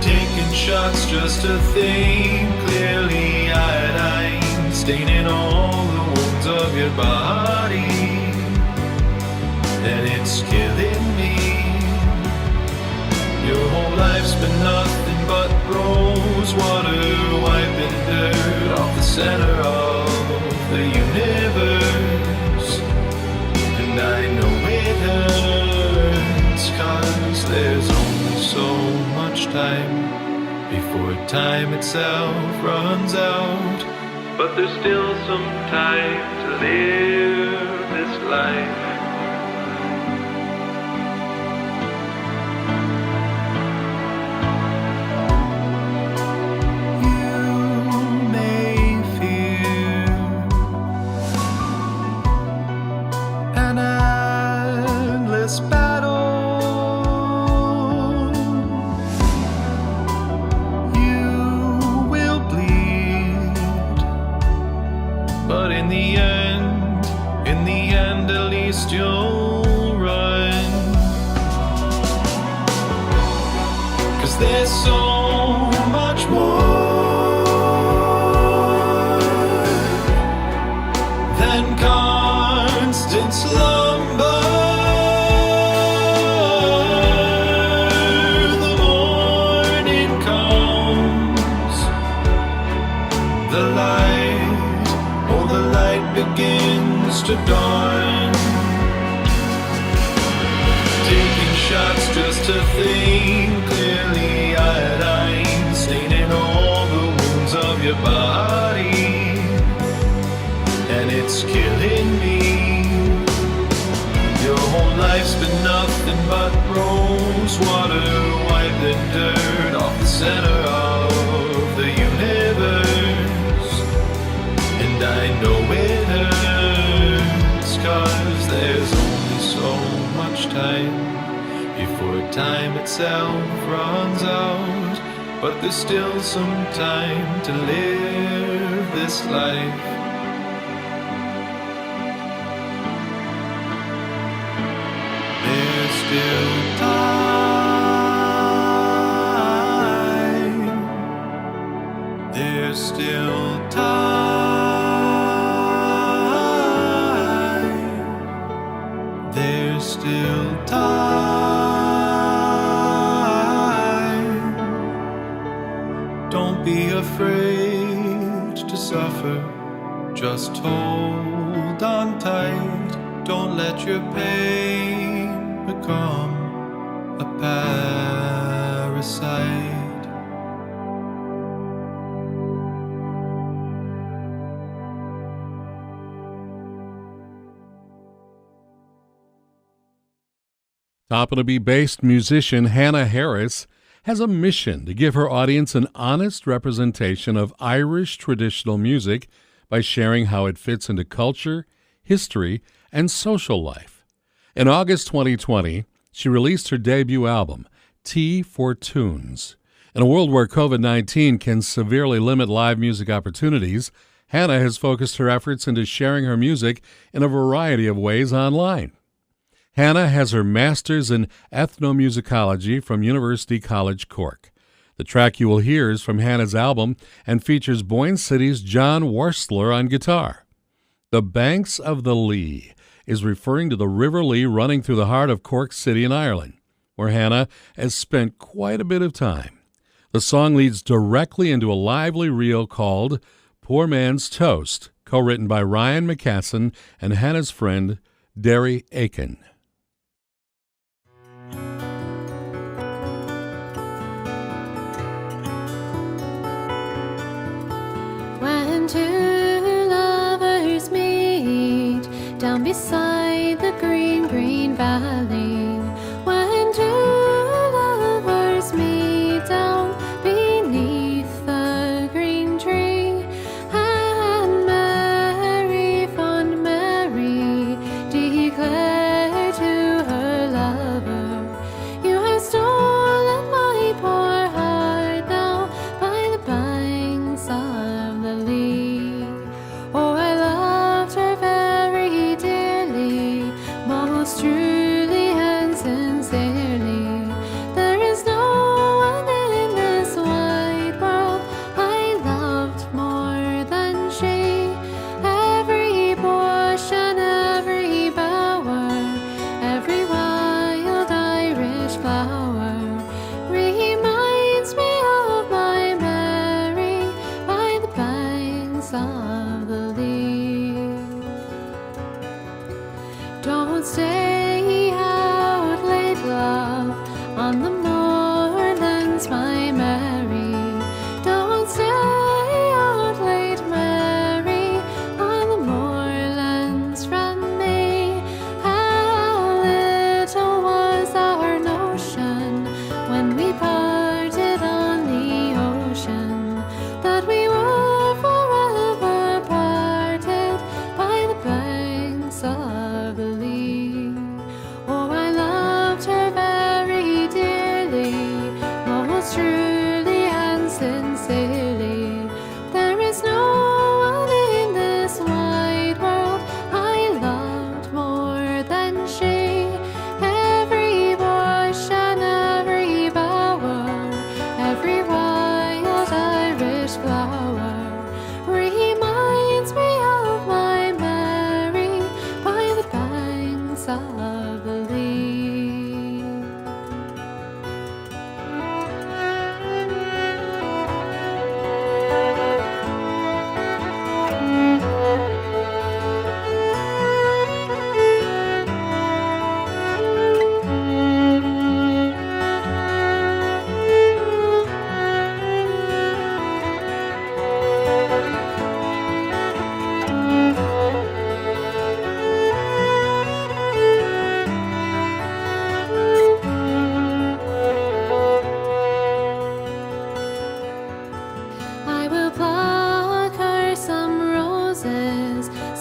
Taking shots just to think clearly, iodine staining all the wounds of your body, and it's killing me. Your whole life's been nothing but rose water, wiping dirt off the center of the universe. And I know it hurts, 'cause there's only so much time before time itself runs out. But there's still some time to live this life. You may fear an endless battle. You will bleed, but in the end, at least you'll run. 'Cause there's so much more than constant slumber. The morning comes, the light, oh, the light begins to dawn. Taking shots just to think clearly, iodine staining all the wounds of your body, and it's killing me. Your whole life's been nothing but rose water, wiping dirt off the center of the universe. And I know it hurts, 'cause there's only so much time before time itself runs out. But there's still some time to live this life. There's still time. There's still time. There's still time. Don't be afraid to suffer. Just hold on tight. Don't let your pain become a parasite. Toppanoby-based musician Hannah Harris has a mission to give her audience an honest representation of Irish traditional music by sharing how it fits into culture, history, and social life. In August 2020, she released her debut album, Tea for Tunes. In a world where COVID-19 can severely limit live music opportunities, Hannah has focused her efforts into sharing her music in a variety of ways online. Hannah has her master's in ethnomusicology from University College Cork. The track you will hear is from Hannah's album and features Boyne City's John Worstler on guitar. The Banks of the Lee is referring to the River Lee running through the heart of Cork City in Ireland, where Hannah has spent quite a bit of time. The song leads directly into a lively reel called Poor Man's Toast, co-written by Ryan McCassin and Hannah's friend Derry Aiken. When two lovers meet down beside the green, green valley. When two lovers meet down beneath the green tree. And Mary, fond Mary, declared to her lover, "You have stolen my poor heart now by the banks of the Lee." Oh, I loved her very dearly, most truly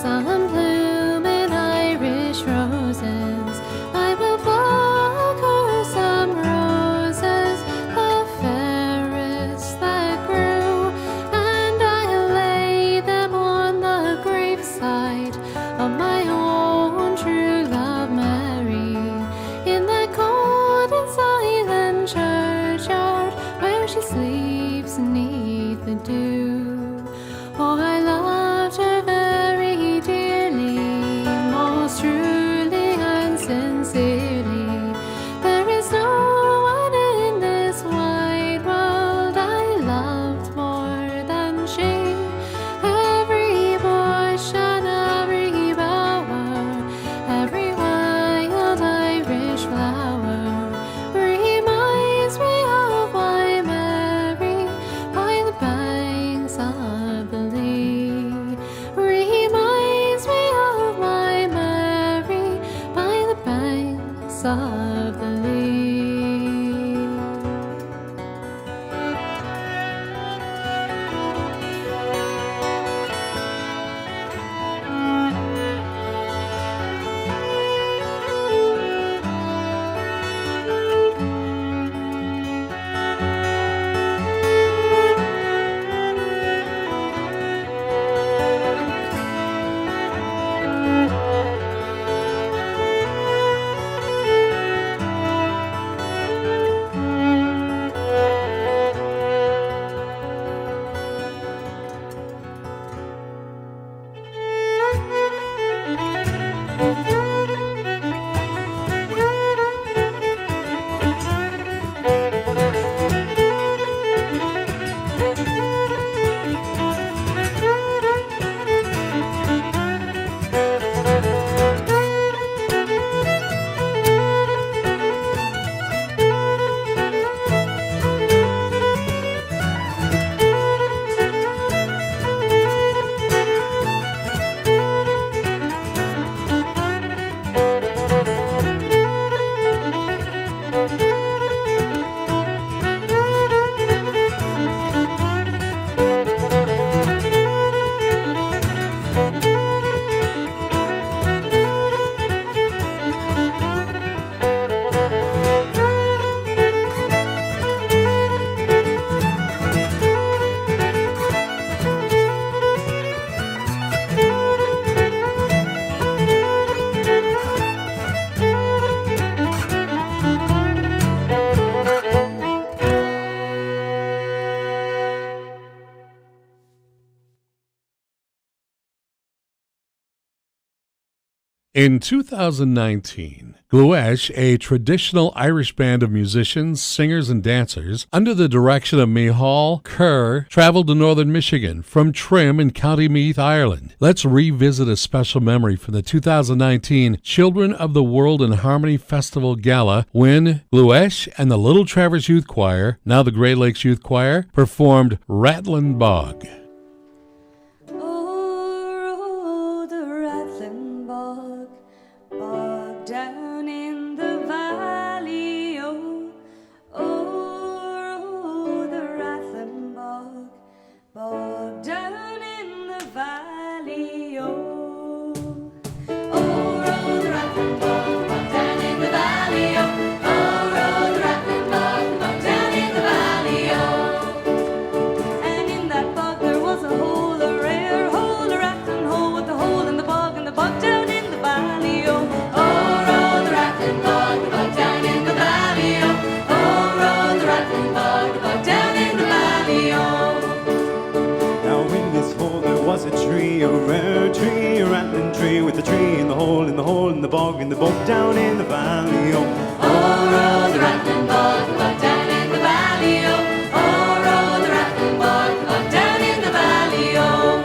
some blooming Irish roses. I will pluck her some roses, the fairest that grew, and I'll lay them on the graveside of my own true love Mary, in that cold and silent churchyard where she sleeps beneath the dew. Oh, I loved her very dearly, most truly and sincerely. There is no one in this wide world I loved more than she. Every bush and every bower, every wild Irish flower reminds me of my Mary by the banks of the Lee. Reminds me of my Mary by the banks of the Lee. In 2019, Gluesh, a traditional Irish band of musicians, singers, and dancers, under the direction of Micheál Kerr, traveled to northern Michigan from Trim in County Meath, Ireland. Let's revisit a special memory from the 2019 Children of the World in Harmony Festival Gala, when Gluesh and the Little Traverse Youth Choir, now the Great Lakes Youth Choir, performed Rattling Bog. Oh, the rattling bog, bog down in the valley, oh, oh, the rattling bog, bog down in the valley, oh, oh, the rattling bog, bog down in the valley, oh, oh, the rattling bog, bog down in the valley, oh, and in that bog there was a hole, a rare hole, a rattling hole with a hole in the bog, and the bog down in the valley, oh, oh, the rattling bog, the bog down in the valley, oh, oh, the rattling bog, the bog down in the valley, oh. Now in this hole there was a tree, a rare tree, a rattling tree, with a tree in the hole, in the hole, in the bog down in the valley, oh. Oh, the rattling bog, the bog down in the valley, oh. Oh, the rattling bog, the bog down in the valley, oh.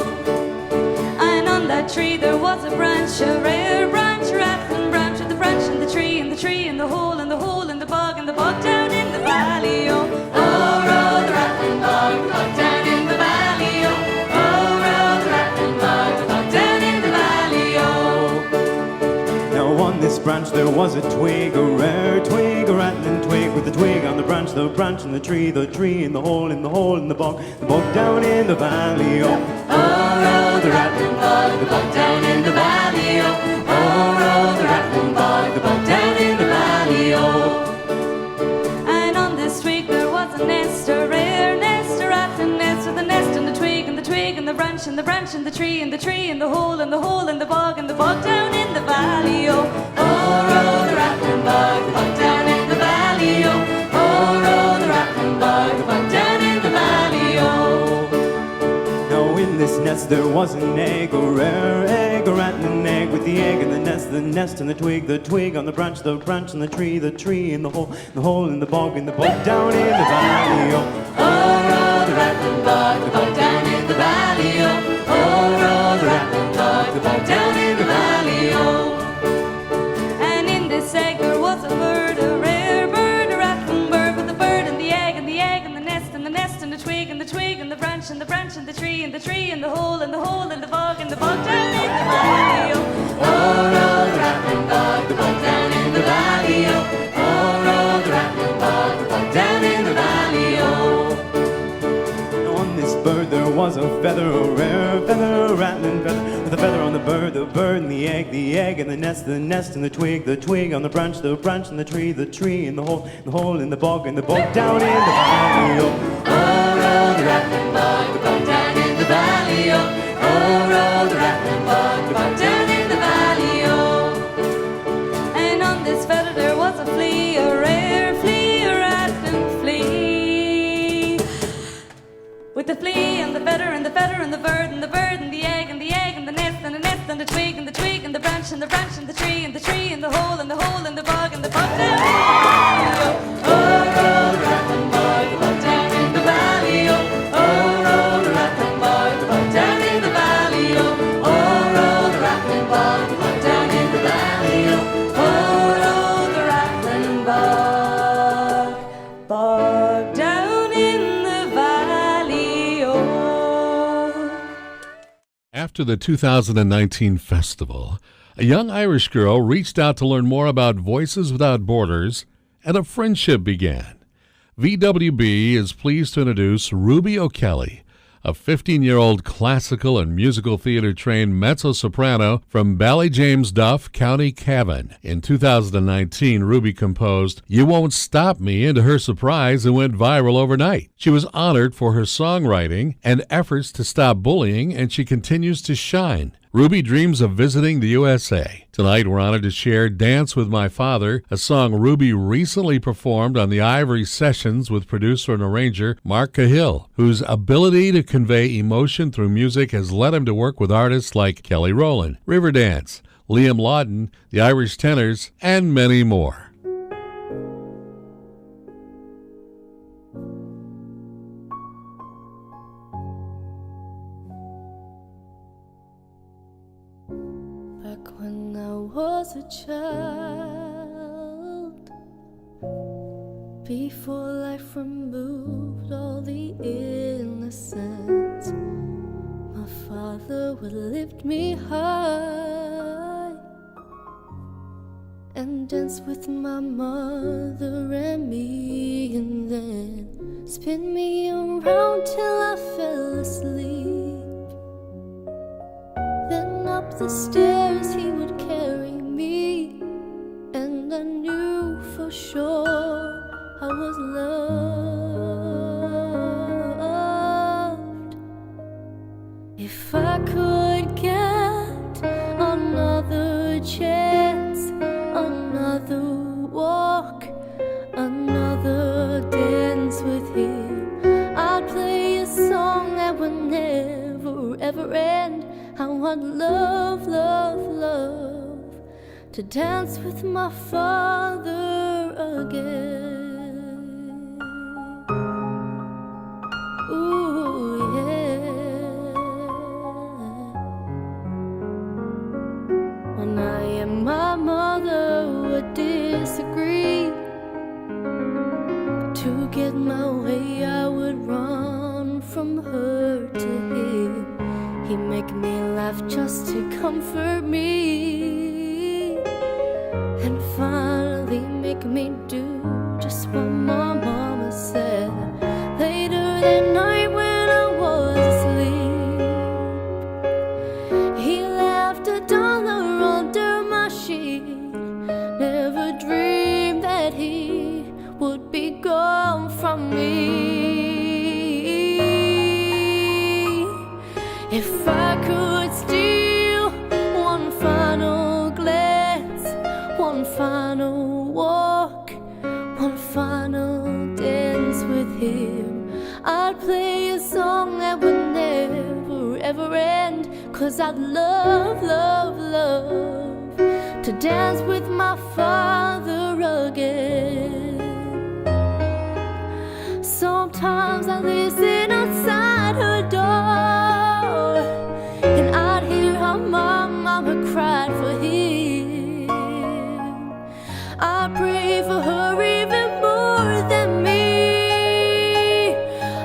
And on that tree there was a branch, a rare branch, a rattling branch, with the branch and the tree, and the tree, and the hole, and the hole, and the bog down in the valley, oh. Oh, the rattling bog, the bog down in the valley, oh. Oh, the rattling bog, the bog down in the valley, oh. Now on this branch there was a twig, a rare twig, a rattling twig, with the twig on the branch and the tree in the hole, in the hole, in the bog down in the valley, oh. Oh, the rattling bog, the bog down in and the branch and the tree and the tree and the hole and the hole and the bog down in the valley. Oh, oh, the rattling bog down in the valley. Oh, oh, the rattling bog down in the valley. Oh. Now in this nest there was an egg, a rare egg, a rattling egg with the egg and the nest and the twig on the branch and the tree in the hole in the bog down in the valley. Oh, oh, the rattling bog down in the valley. Oh, oh, the rattling bog down in the valley. Oh. And in this egg there was a bird, a rare bird, a rattling bird with a bird and the egg and the nest and the twig and the branch and the tree and the hole and the bog down in the valley. Oh, oh, the rattling bog down in the valley. Oh, oh, the rattling bog down in the valley. Oh. on this bird there was a feather, a rare feather, a rattling feather with a feather on the bird and the egg and the nest and the twig on the branch and the tree in the hole in the bog down in the valley. Oh, oh, the rattling bog down in the valley. Oh, oh, the rattling bog down in the valley. Oh. And on this feather there was a flea, a rare flea, a rattling flea. With the flea and the feather and the feather and the bird and the egg and the nest and the twig and the branch and the tree and the hole and the bog down in the valley. Oh, oh, the rattling bog down in the valley. Oh, oh, the rattling bog down in the valley. Oh, oh, the rattling bog down in the valley. Oh, the rattling bog down in the valley. Oh. After the 2019 festival, a young Irish girl reached out to learn more about Voices Without Borders, and a friendship began. VWB is pleased to introduce Ruby O'Kelly, a 15-year-old classical and musical theater trained mezzo-soprano from Ballyjames-Duff, County Cavan. In 2019, Ruby composed You Won't Stop Me, and to her surprise, it went viral overnight. She was honored for her songwriting and efforts to stop bullying, and she continues to shine. Ruby dreams of visiting the USA. Tonight, we're honored to share Dance with My Father, a song Ruby recently performed on the Ivory Sessions with producer and arranger Mark Cahill, whose ability to convey emotion through music has led him to work with artists like Kelly Rowland, Riverdance, Liam Lawton, the Irish Tenors, and many more. When I was a child, before life removed all the innocence, my father would lift me high and dance with my mother and me, and then spin me around till I fell asleep. Then up the stairs he would carry me, and I knew for sure I was loved. If I could get another chance, another walk, another dance with him, I'd play a song that would never ever end. How I'd love, love, love to dance with my father again. Ooh, yeah. When I and my mother would disagree, to get my way I would run from her to him. He'd make me laugh just to comfort me, and finally make me do just what my mama said. Later that night when I was asleep, he left $1 under my sheet. Never dreamed that he would be gone from me. If I 'cause I'd love, love, love to dance with my father again. Sometimes I listen outside her door, and I'd hear how my mama cried for him. I pray for her even more than me.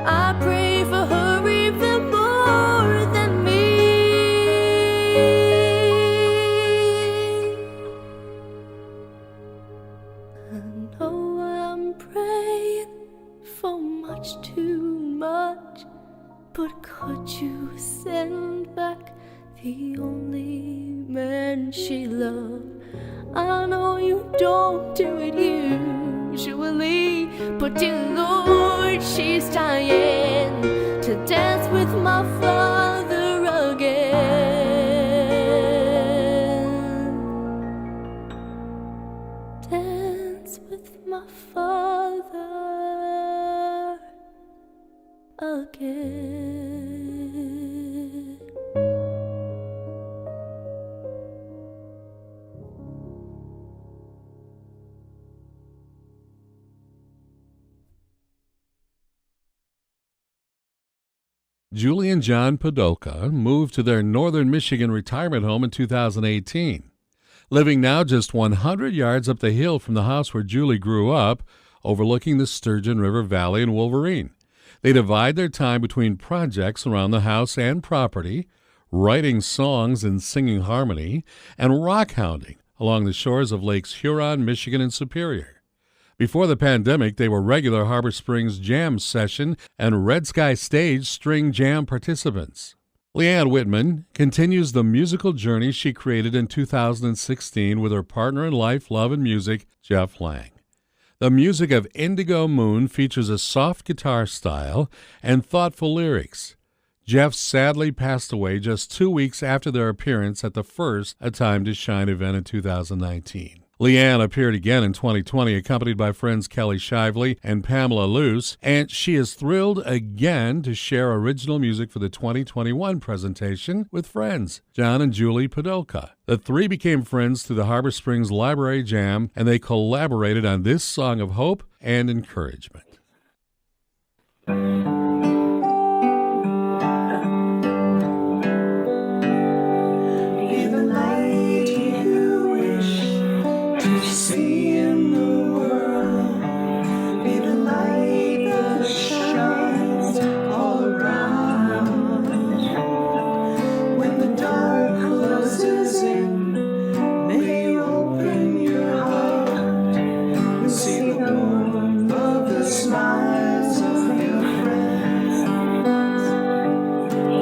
I pray for her even more than me. I know I'm praying for much too much, but could you send back the only man she loved? I know you don't do it usually, but dear Lord, she's dying to dance with my father again. Dance with my father again. Julie and John Podolka moved to their northern Michigan retirement home in 2018. Living now just 100 yards up the hill from the house where Julie grew up, overlooking the Sturgeon River Valley in Wolverine. They divide their time between projects around the house and property, writing songs and singing harmony, and rock hounding along the shores of Lakes Huron, Michigan, and Superior. Before the pandemic, they were regular Harbor Springs Jam Session and Red Sky Stage String Jam participants. Leanne Whitman continues the musical journey she created in 2016 with her partner in life, love, and music, Jeff Lang. The music of Indigo Moon features a soft guitar style and thoughtful lyrics. Jeff sadly passed away just 2 weeks after their appearance at the first A Time to Shine event in 2019. Leanne appeared again in 2020, accompanied by friends Kelly Shively and Pamela Luce, and she is thrilled again to share original music for the 2021 presentation with friends, John and Julie Podolka. The three became friends through the Harbor Springs Library Jam, and they collaborated on this song of hope and encouragement. See in the world, be the light that shines all around. When the dark closes in, may you open your heart and see the warmth of the smiles of your friends.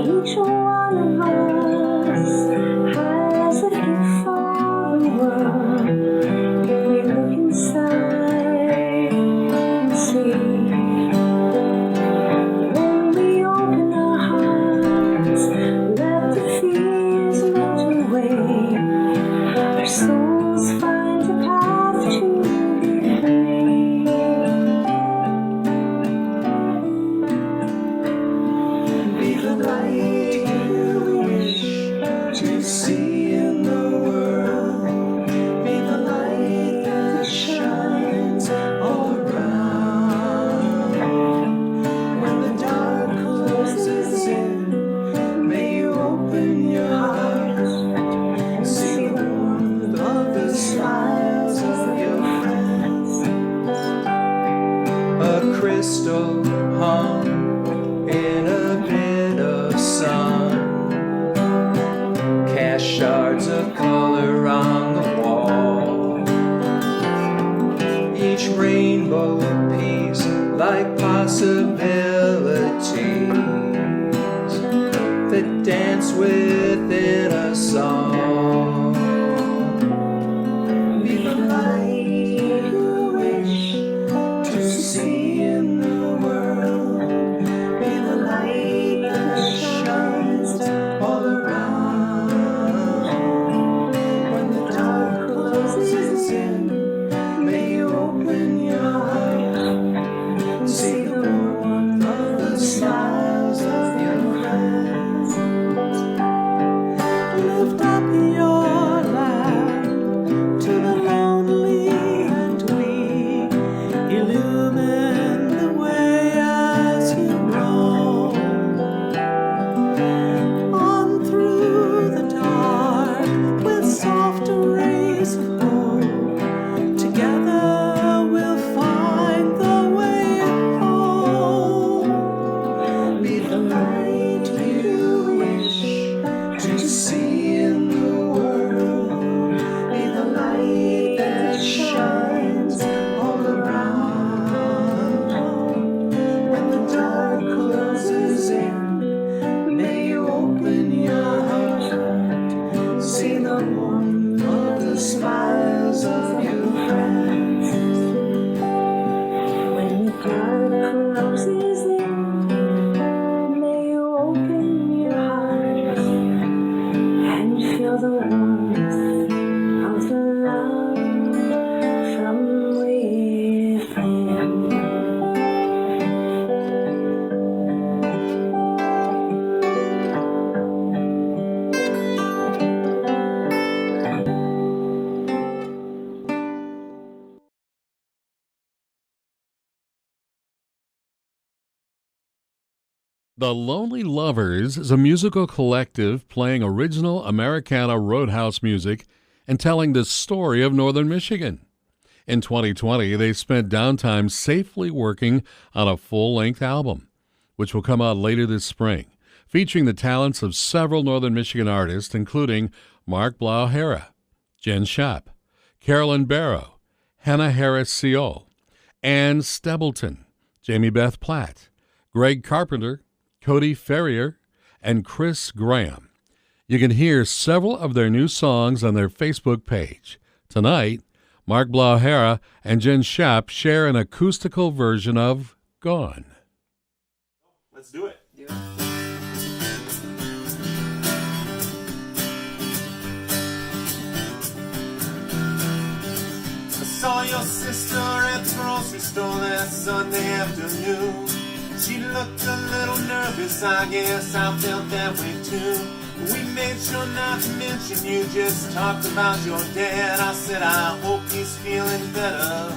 Each one of us has a gift for the world. Inside and see, when we open our hearts, let the fears melt away. Our souls find a path to be free. Be the light you wish to see in the world. Be the light that shines all around. When the dark closes in, may you open your heart, see the warmth of the smiles of your friends. A crystal hung in a bit of sun, cast shards of color on the wall. Each rainbow piece like possibilities that dance within a song. Be the light you wish to see in the world. Be the light that shines all around. When the dark closes in, may you open your heart, see the warmth of the smiles of your friends. one of the smiles of your friends. When the cloud closes in, may you open your heart and feel the warmth of the love from within. The Lonely Lovers is a musical collective playing original Americana Roadhouse music and telling the story of Northern Michigan. In 2020, they spent downtime safely working on a full-length album, which will come out later this spring, featuring the talents of several Northern Michigan artists, including Mark Blauhera, Jen Schaap, Carolyn Barrow, Hannah Harris-Seol, Ann Stebleton, Jamie Beth Platt, Greg Carpenter, Cody Ferrier, and Chris Graham. You can hear several of their new songs on their Facebook page. Tonight, Mark Blauhera and Jen Schaap share an acoustical version of Gone. Let's do it. I saw your sister at the grocery store that Sunday afternoon. She looked a little nervous, I guess I felt that way too. We made sure not to mention you, just talked about your dad. I said, I hope he's feeling better.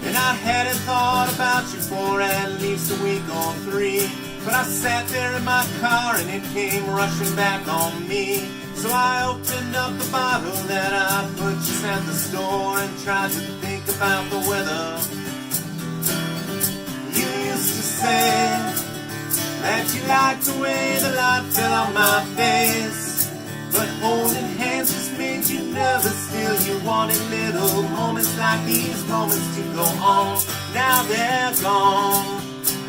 And I hadn't thought about you for at least a week or 3. But I sat there in my car and it came rushing back on me. So I opened up the bottle that I purchased at the store and tried to think about the weather. You used to say that you liked the way the light fell on my face, but holding hands just made you nervous. Still you wanted little moments like these moments to go on. Now they're gone,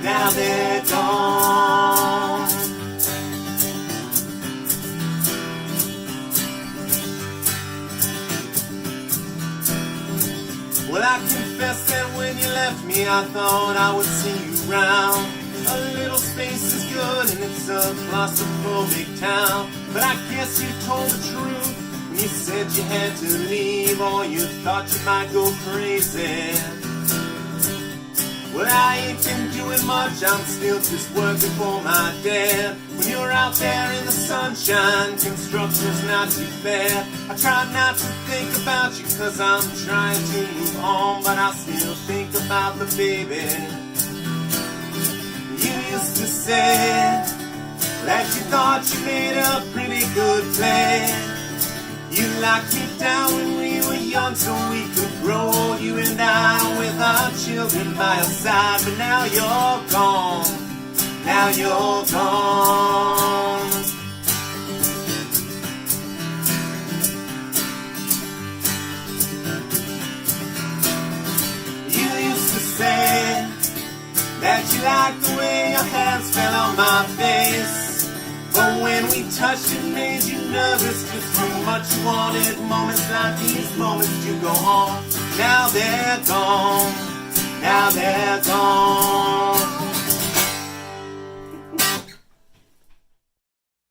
now they're gone. Well, I confess that when you left me, I thought I would see you round. A little space is good and it's a claustrophobic town. But I guess you told the truth when you said you had to leave, or you thought you might go crazy. Well, I ain't been doing much, I'm still just working for my dad. When you're out there in the sunshine, construction's not too bad. I try not to think about you cause I'm trying to move on, but I still think about the baby. You used to say that you thought you made a pretty good plan. You locked me down when we were young so we could grow, you and I, with our children by our side. But now you're gone, now you're gone. You used to say that you liked the way your hands fell on my face, but when we touched it made you nervous. Just too much you wanted moments like these moments to go on. Now they're gone, now they're gone.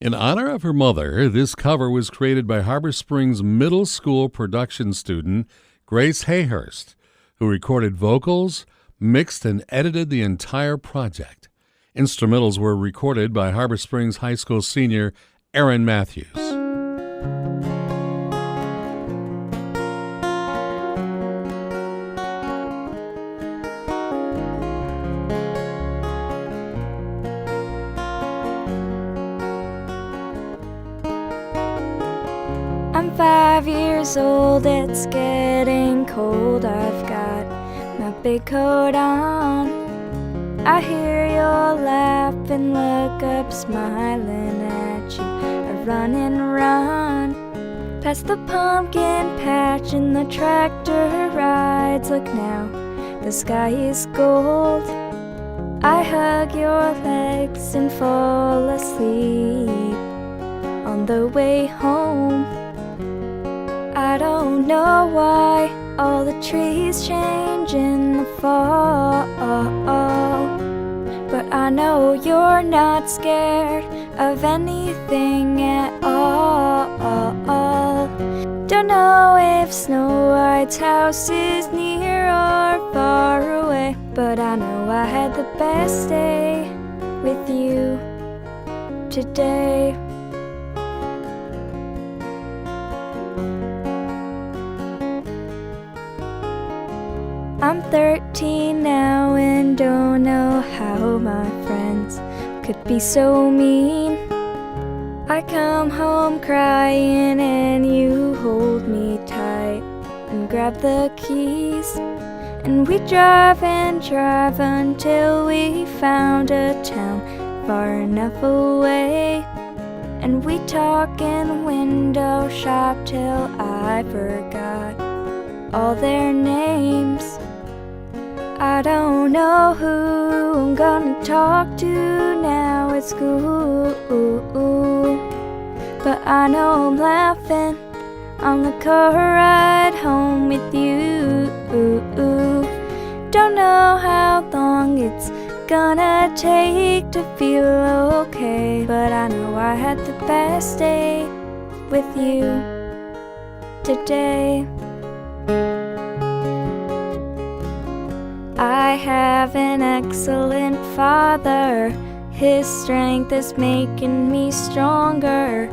In honor of her mother, this cover was created by Harbor Springs Middle School production student Grace Hayhurst, who recorded vocals, mixed and edited the entire project. Instrumentals were recorded by Harbor Springs High School senior Aaron Matthews. I'm 5 years old, it's getting cold. I've got my big coat on. I hear you laugh and look up, smiling at you. I run and run past the pumpkin patch and the tractor rides. Look now, the sky is gold. I hug your legs and fall asleep. I'll on the way home. I don't know why all the trees change in the fall, but I know you're not scared of anything at all. Don't know if Snow White's house is near or far away, but I know I had the best day with you today. I'm 13 now and don't know how my friends could be so mean. I come home crying and you hold me tight and grab the keys, and we drive and drive until we found a town far enough away, and we talk and window shop till I forgot all their names. I don't know who I'm gonna talk to now at school, but I know I'm laughing on the car ride home with you. Don't know how long it's gonna take to feel okay, but I know I had the best day with you today. I have an excellent father. His strength is making me stronger.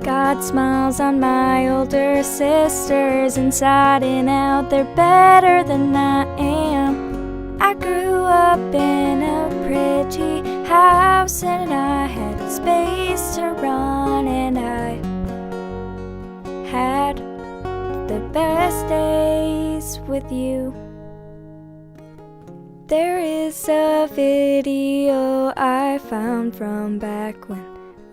God smiles on my older sisters. Inside and out, they're better than I am. I grew up in a pretty house, and I had space to run, and I had the best days with you. There is a video I found from back when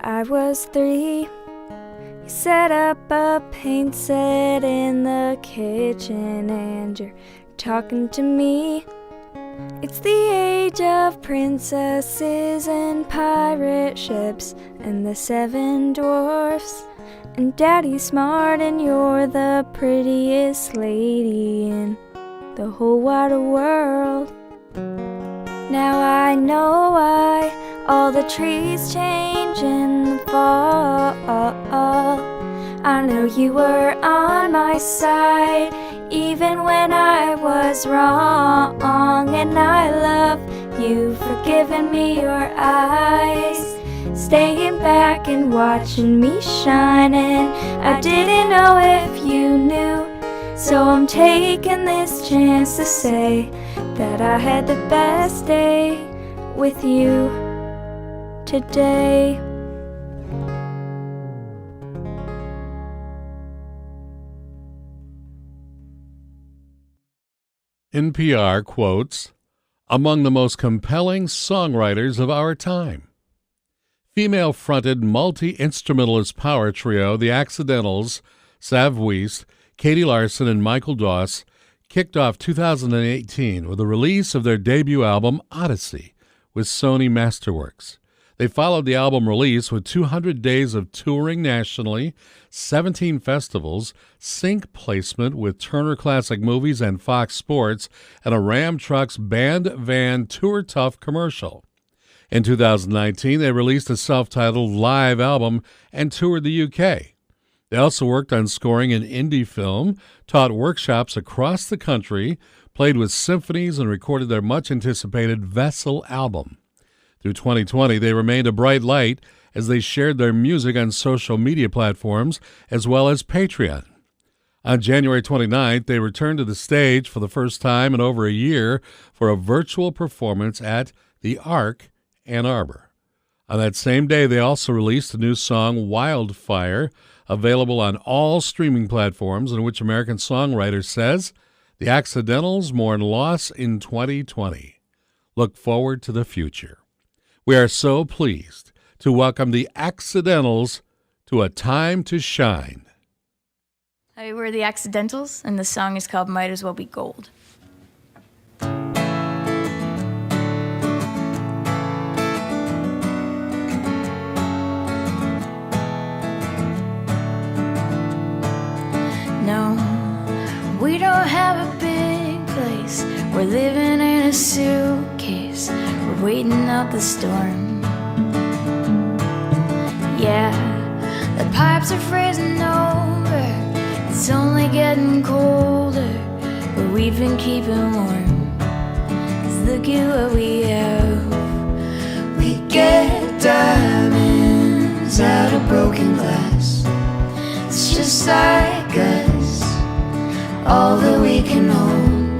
I was 3. You set up a paint set in the kitchen and you're talking to me. It's the age of princesses and pirate ships and the 7 dwarfs. And Daddy's smart and you're the prettiest lady in the whole wide world. Now I know why all the trees change in the fall. I know you were on my side even when I was wrong, and I love you for giving me your eyes, staying back and watching me shine. And I didn't know if you knew, so I'm taking this chance to say that I had the best day with you today. NPR quotes, among the most compelling songwriters of our time. Female-fronted multi-instrumentalist power trio, The Accidentals, Sav Weiss, Katie Larson, and Michael Doss kicked off 2018 with the release of their debut album, Odyssey, with Sony Masterworks. They followed the album release with 200 days of touring nationally, 17 festivals, sync placement with Turner Classic Movies and Fox Sports, and a Ram Trucks Band Van Tour Tough commercial. In 2019, they released a self-titled live album and toured the UK. They also worked on scoring an indie film, taught workshops across the country, played with symphonies, and recorded their much-anticipated Vessel album. Through 2020, they remained a bright light as they shared their music on social media platforms as well as Patreon. On January 29th, they returned to the stage for the first time in over a year for a virtual performance at the Arc, Ann Arbor. On that same day, they also released a new song, Wildfire, available on all streaming platforms, in which American songwriter says, The Accidentals mourn loss in 2020. Look forward to the future. We are so pleased to welcome the Accidentals to A Time to Shine. Hi, we're the Accidentals, and the song is called Might As Well Be Gold. We don't have a big place, we're living in a suitcase, we're waiting out the storm. Yeah, the pipes are freezing over, it's only getting colder, but we've been keeping warm. 'Cause look at what we have. We get diamonds out of broken glass. It's just like us, all that we can hold.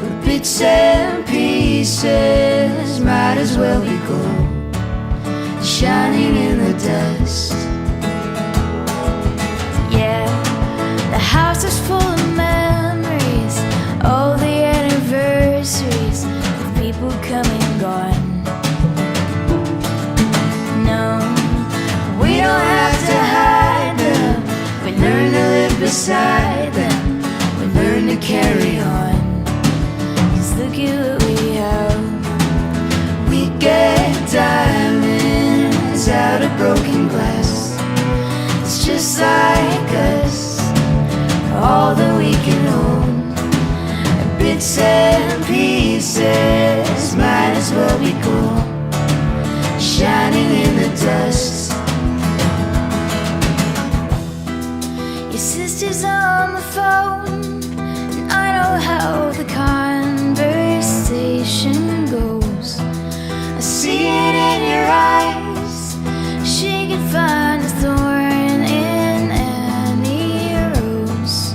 The bits and pieces might as well be gold, shining in the dust. Yeah, the house is full of memories, all the anniversaries of people coming and gone. No, we don't have to hide them, we learn to live beside them, we learn to carry on. 'Cause look at what we have. We get diamonds out of broken glass. It's just like us, all that we can own. Bits and pieces might as well be gold, shining in the dust. Your sister's on the phone, and I know how the conversation goes. I see it in your eyes, she could find a thorn in any rose.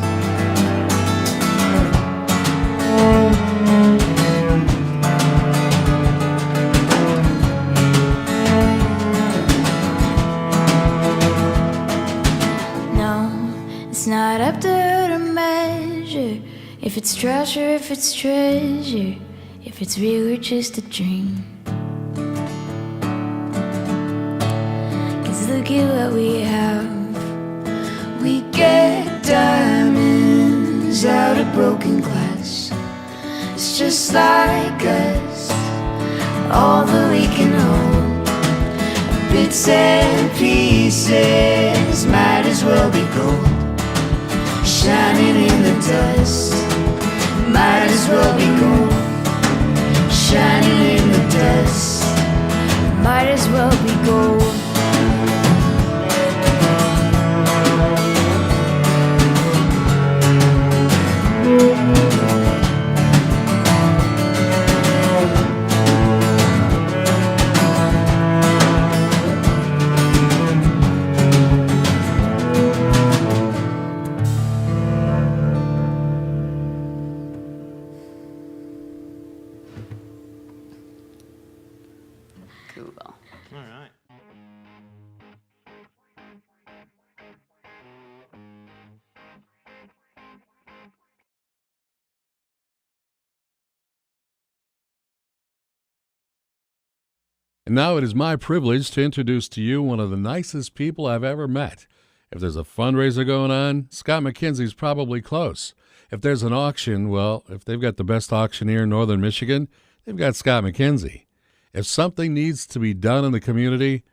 No, it's not up to her to measure if it's trash or if it's treasure, if it's real or just a dream. 'Cause look at what we have. We get diamonds out of broken glass. It's just like us, all that we can hold. Bits and pieces might as well be gold, shining in the dust. Might as well be gold, shining in the dust. Might as well be gold. Cool. All right. And now it is my privilege to introduce to you one of the nicest people I've ever met. If there's a fundraiser going on, Scott McKenzie's probably close. If there's an auction, well, if they've got the best auctioneer in northern Michigan, they've got Scott McKenzie. If something needs to be done in the community,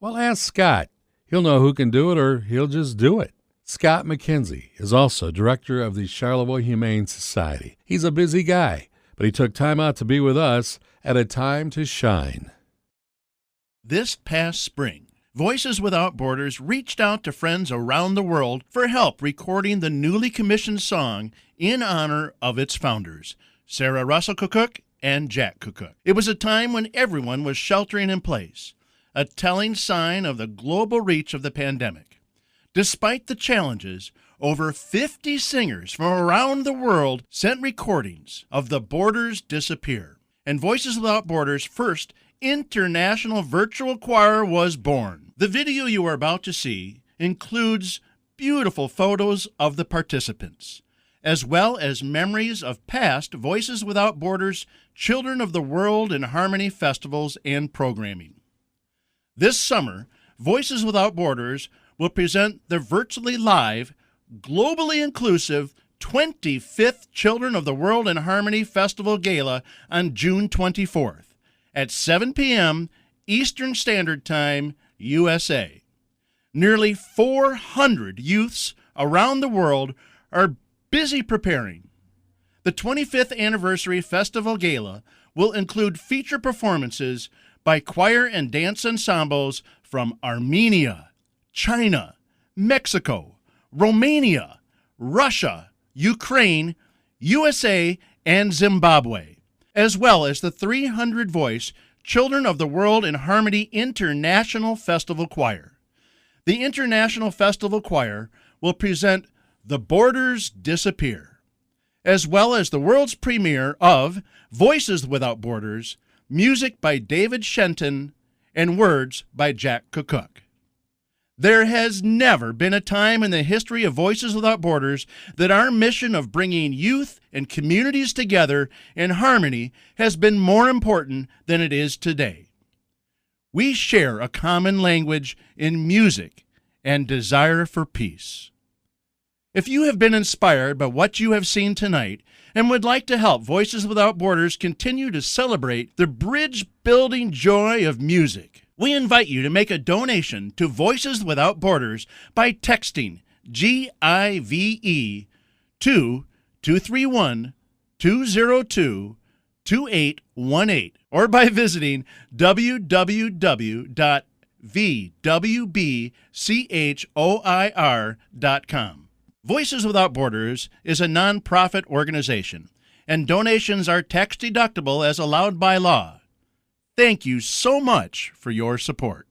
well, ask Scott. He'll know who can do it, or he'll just do it. Scott McKenzie is also director of the Charlevoix Humane Society. He's a busy guy, but he took time out to be with us at a time to shine. This past spring, Voices Without Borders reached out to friends around the world for help recording the newly commissioned song in honor of its founders, Sarah Russell Cook and Jack Cook. It was a time when everyone was sheltering in place, a telling sign of the global reach of the pandemic. Despite the challenges, over 50 singers from around the world sent recordings of The Borders Disappear, and Voices Without Borders' first international virtual choir was born. The video you are about to see includes beautiful photos of the participants, as well as memories of past Voices Without Borders Children of the World in Harmony festivals and programming. This summer, Voices Without Borders will present the virtually live, globally inclusive 25th Children of the World in Harmony Festival Gala on June 24th at 7 p.m. Eastern Standard Time, USA. Nearly 400 youths around the world are busy preparing. The 25th Anniversary Festival Gala will include feature performances by choir and dance ensembles from Armenia, China, Mexico, Romania, Russia, Ukraine, USA, and Zimbabwe, as well as the 300-voice Children of the World in Harmony International Festival Choir. The International Festival Choir will present The Borders Disappear, as well as the world's premiere of Voices Without Borders, music by David Shenton, and words by Jack Kukuk. There has never been a time in the history of Voices Without Borders that our mission of bringing youth and communities together in harmony has been more important than it is today. We share a common language in music and desire for peace. If you have been inspired by what you have seen tonight and would like to help Voices Without Borders continue to celebrate the bridge-building joy of music, we invite you to make a donation to Voices Without Borders by texting GIVE to 231-202-2818 or by visiting www.vwbchoir.com. Voices Without Borders is a nonprofit organization, and donations are tax-deductible as allowed by law. Thank you so much for your support.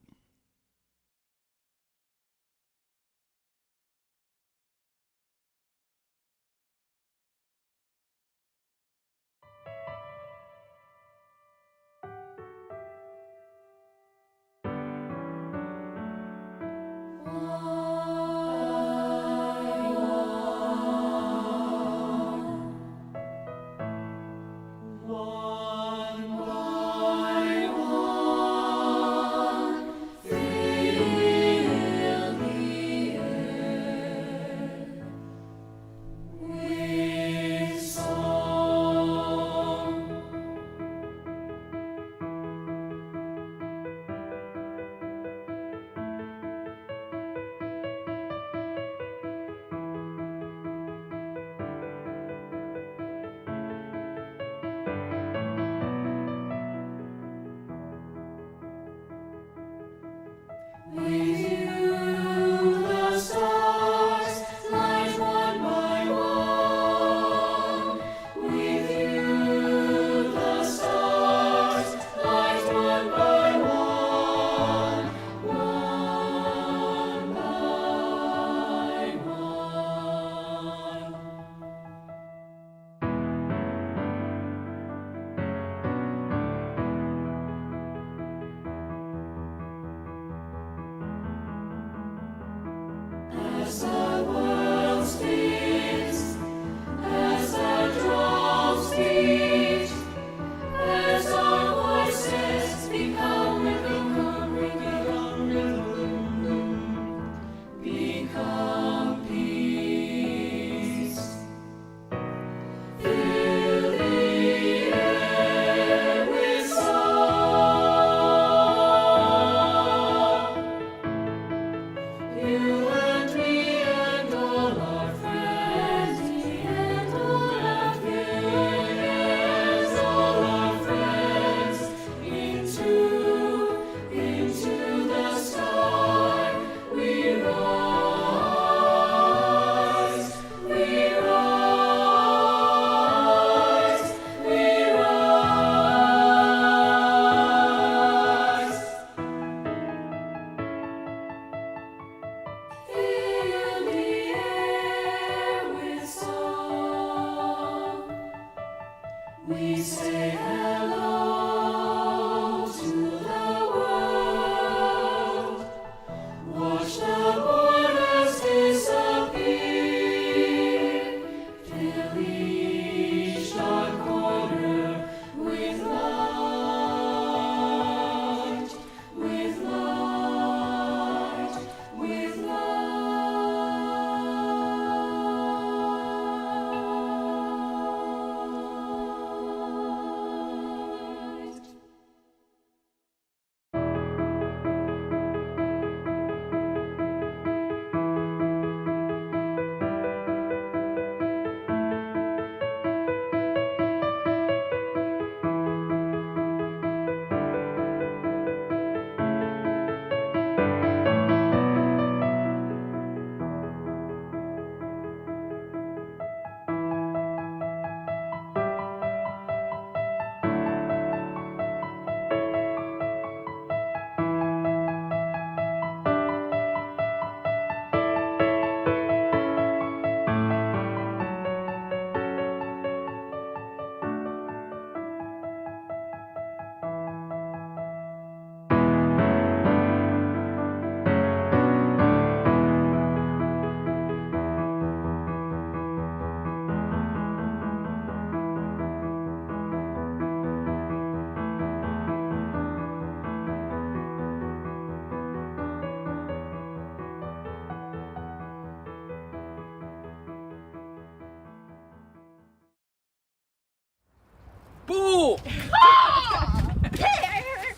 Boo!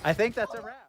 I think that's a wrap.